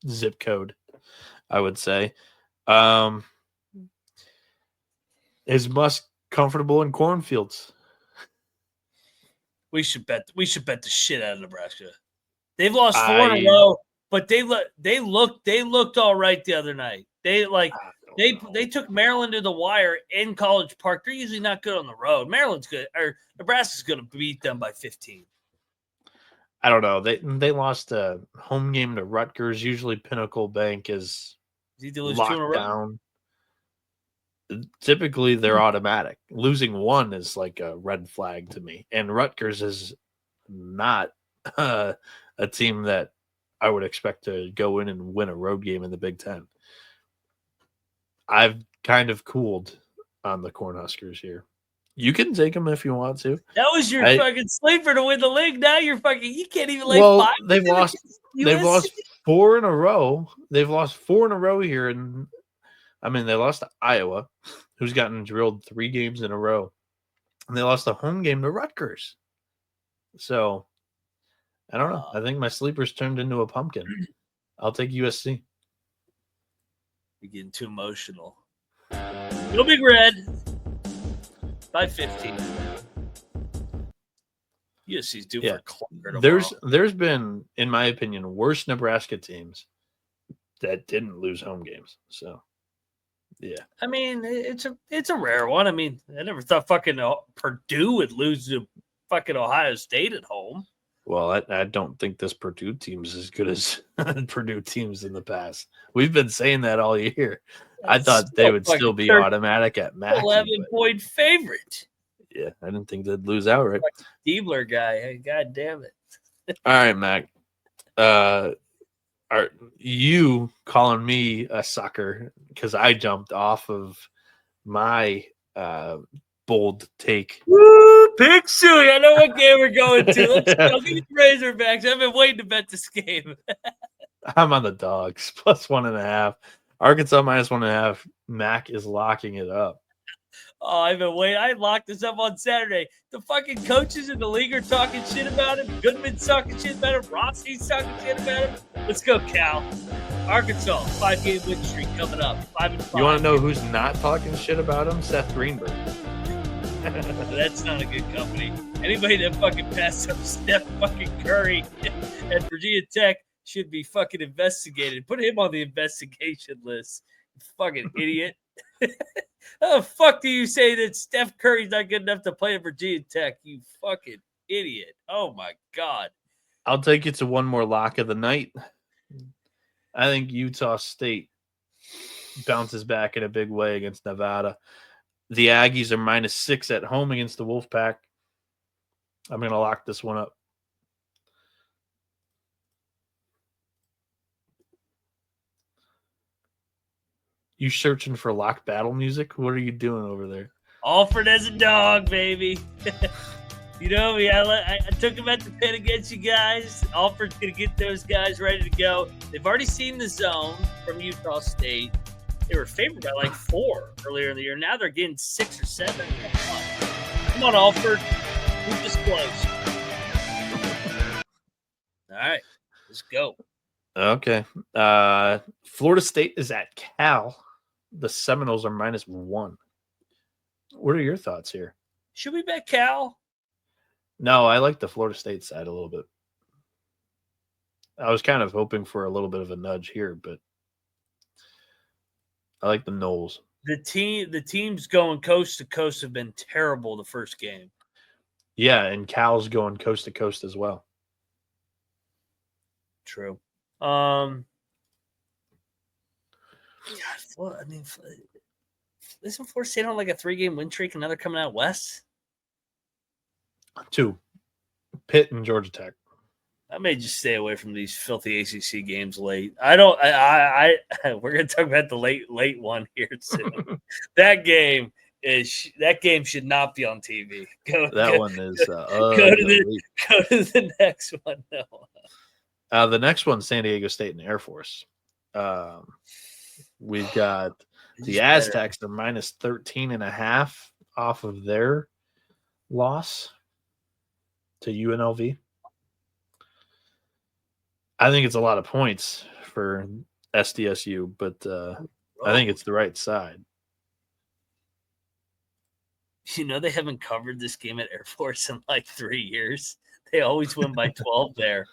zip code, I would say. Is Musk comfortable in cornfields? We should bet the shit out of Nebraska. They've lost 4 in a row, but they looked all right the other night. They took Maryland to the wire in College Park. They're usually not good on the road. Maryland's good, or Nebraska's going to beat them by 15. I don't know. They lost a home game to Rutgers. Usually Pinnacle Bank is locked down. Typically, they're automatic. Losing 1 is like a red flag to me. And Rutgers is not a team that I would expect to go in and win a road game in the Big Ten. I've kind of cooled on the Cornhuskers here. You can take them if you want to. That was your fucking sleeper to win the league. Now you're fucking. You can't even lay 5. They've lost 4 in a row. They've lost 4 in a row here, and they lost to Iowa, who's gotten drilled 3 games in a row, and they lost a home game to Rutgers. So I don't know. I think my sleeper's turned into a pumpkin. I'll take USC. You're getting too emotional. Go Big Red by 15. USC's due for a clunker tomorrow. There's been, in my opinion, worse Nebraska teams that didn't lose home games. So, yeah. I mean, it's a rare one. I mean, I never thought fucking Purdue would lose to fucking Ohio State at home. Well, I don't think this Purdue team's as good as Purdue teams in the past. We've been saying that all year. I thought they would still be automatic at Mackey. 11-point favorite. Yeah, I didn't think they'd lose outright. Diebler guy. Hey, God damn it. All right, Mac. Are you calling me a sucker because I jumped off of my bold take? Woo, Pig Suey. I know what game we're going to. Let's go. Give me the Razorbacks. I've been waiting to bet this game. I'm on the dogs. Plus 1.5. Arkansas minus 1.5. Mac is locking it up. Oh, I've been waiting. I locked this up on Saturday. The fucking coaches in the league are talking shit about him. Goodman's talking shit about him. Rossi's talking shit about him. Let's go, Cal. Arkansas, 5-game win streak coming up. 5-5. You want to know who's not talking shit about him? Seth Greenberg. That's not a good company. Anybody that fucking passed up Steph fucking Curry at Virginia Tech should be fucking investigated. Put him on the investigation list. Fucking idiot. How the fuck do you say that Steph Curry's not good enough to play at Virginia Tech? You fucking idiot. Oh, my God. I'll take you to one more lock of the night. I think Utah State bounces back in a big way against Nevada. The Aggies are -6 at home against the Wolfpack. I'm going to lock this one up. You searching for lock battle music? What are you doing over there? Alfred as a dog, baby. You know me. I took him at the pin against you guys. Alfred's going to get those guys ready to go. They've already seen the zone from Utah State. They were favored by like 4 earlier in the year. Now they're getting 6 or 7. Come on, Alfred. Move this close. All right. Let's go. Okay. Florida State is at Cal. The Seminoles are -1. What are your thoughts here? Should we bet Cal? No, I like the Florida State side a little bit. I was kind of hoping for a little bit of a nudge here, but I like the Noles. The teams going coast to coast have been terrible the first game. Yeah, and Cal's going coast to coast as well. True. God, I mean, isn't Florida State on like a 3-game win streak and now they're coming out west? 2. Pitt and Georgia Tech. I may just stay away from these filthy ACC games late. We're going to talk about the late one here soon. That game should not be on TV. Go to the next one. No. The next one, San Diego State and Air Force. We've got the Aztecs are -13.5 off of their loss to UNLV. I think it's a lot of points for SDSU, but I think it's the right side. You know, they haven't covered this game at Air Force in like 3 years. They always win by 12 there.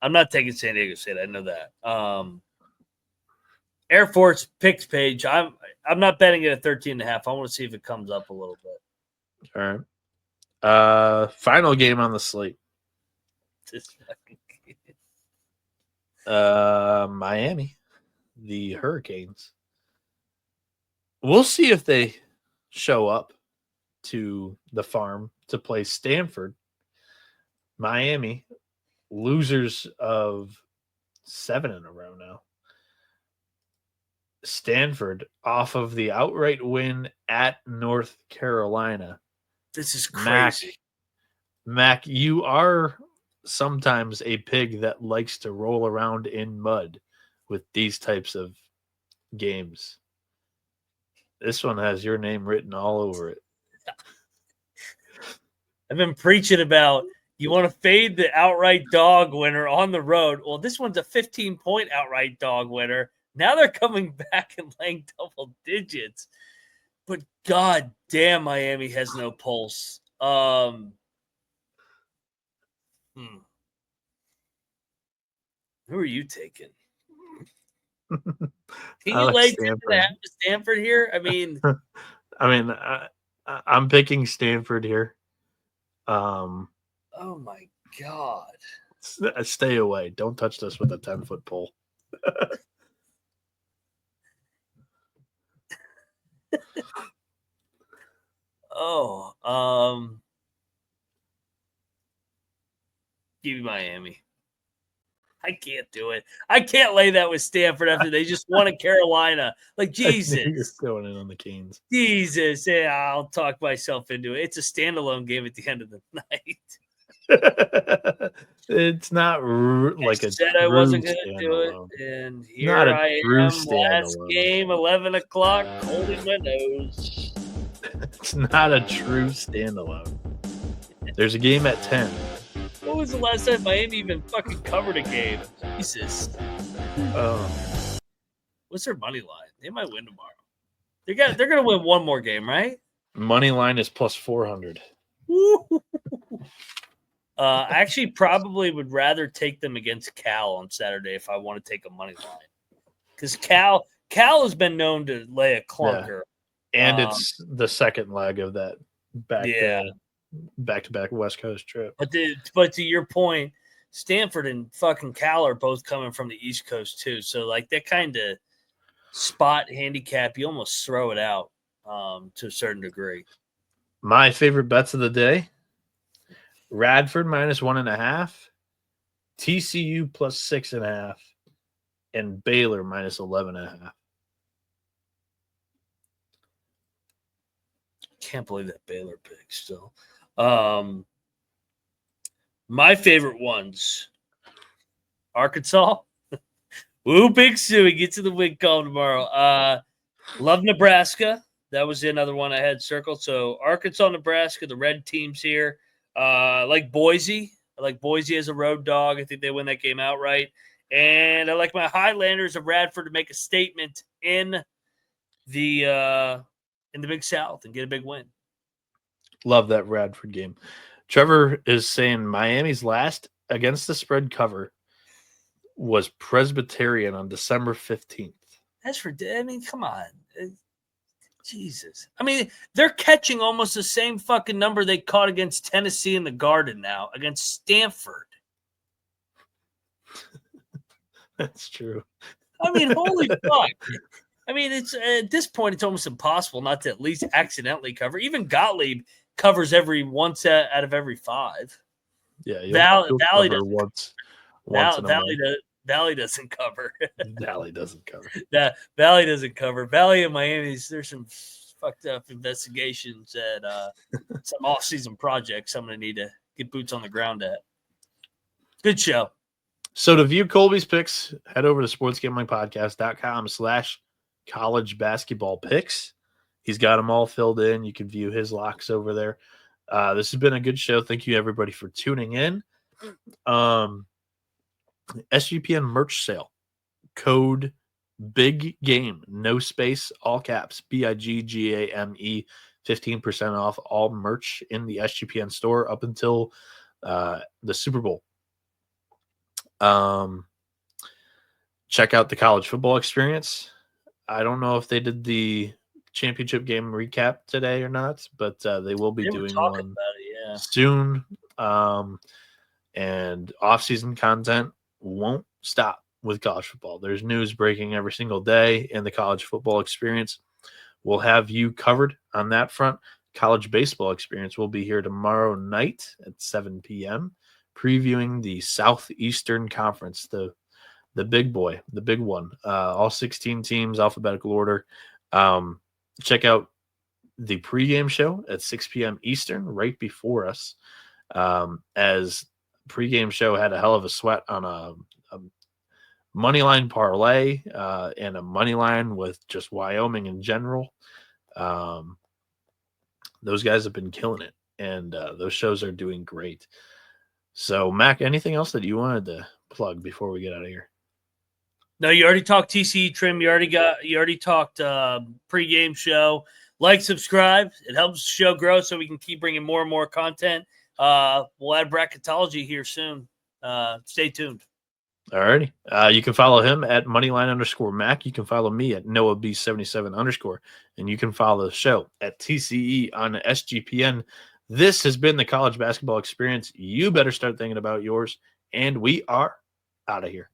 I'm not taking San Diego State. I know that. Air Force picks page. I'm not betting it at 13.5. I want to see if it comes up a little bit. All right. Final game on the slate. Miami, the Hurricanes. We'll see if they show up to the farm to play Stanford. Miami, losers of 7 in a row now. Stanford off of the outright win at North Carolina. This is crazy. Mac, you are sometimes a pig that likes to roll around in mud with these types of games. This one has your name written all over it. I've been preaching about you want to fade the outright dog winner on the road. Well, this one's a 15-point outright dog winner. Now they're coming back and laying double digits. But god damn, Miami has no pulse. Who are you taking? Can you lay Stanford here? I mean, I'm picking Stanford here. Oh my god! Stay away! Don't touch this with a 10-foot pole. Give me Miami. I can't do it. I can't lay that with Stanford after they just won at Carolina. Like, Jesus. You're going in on the Canes. Jesus. Yeah, I'll talk myself into it. It's a standalone game at the end of the night. It's not like I said I wasn't going to do it, and here I am, last game, 11 o'clock, holding my nose. It's not a true standalone. There's a game at 10. When was the last time Miami even fucking covered a game? Jesus. What's their money line? They might win tomorrow. They're going to win one more game, right? Money line is plus 400. I actually probably would rather take them against Cal on Saturday if I want to take a money line. because Cal has been known to lay a clunker. Yeah. And it's the second leg of that back-to-back West Coast trip. But to your point, Stanford and fucking Cal are both coming from the East Coast too. So like that kind of spot handicap, you almost throw it out to a certain degree. My favorite bets of the day: Radford -1.5, TCU +6.5, and Baylor -11.5. Can't believe that Baylor pick still. My favorite ones: Arkansas. Woo, Big Sue. He gets to the win column tomorrow. Love Nebraska. That was another one I had circled. So Arkansas, Nebraska, the red teams here. I like Boise. I like Boise as a road dog. I think they win that game outright. And I like my Highlanders of Radford to make a statement in the Big South and get a big win. Love that Radford game. Trevor is saying Miami's last against the spread cover was Presbyterian on December 15th. Come on. Jesus. I mean, they're catching almost the same fucking number they caught against Tennessee in the Garden now against Stanford. That's true. I mean, holy fuck. I mean, it's at this point, it's almost impossible not to at least accidentally cover. Even Gottlieb covers every once out of every 5. Yeah, Valley doesn't. Once Valley doesn't cover. Valley doesn't cover. Valley doesn't cover. Valley and Miami's. There's some fucked up investigations at some off-season projects. I'm gonna need to get boots on the ground at. Good show. So to view Colby's picks, head over to sportsgamblingpodcast.com/college basketball picks. He's got them all filled in. You can view his locks over there. This has been a good show. Thank you, everybody, for tuning in. SGPN merch sale. Code BIG GAME. No space, all caps. BIGGAME. 15% off all merch in the SGPN store up until the Super Bowl. Check out the college football experience. I don't know if they did the championship game recap today or not, but they will be doing one soon. And off-season content won't stop with college football. There's news breaking every single day in the college football experience. We'll have you covered on that front. College baseball experience will be here tomorrow night at 7 p.m. previewing the Southeastern Conference, the big boy, the big one. All 16 teams, alphabetical order. Check out the pregame show at 6 p.m. Eastern, right before us, as pregame show had a hell of a sweat on a money line parlay and a money line with just Wyoming in general. Those guys have been killing it, and those shows are doing great. So, Mac, anything else that you wanted to plug before we get out of here? No, you already talked TCE trim. You already talked pregame show. Like, subscribe. It helps the show grow so we can keep bringing more and more content. We'll add bracketology here soon. Stay tuned. All righty. You can follow him at Moneyline_Mac. You can follow me at NoahB77_. And you can follow the show at TCE on SGPN. This has been the college basketball experience. You better start thinking about yours. And we are out of here.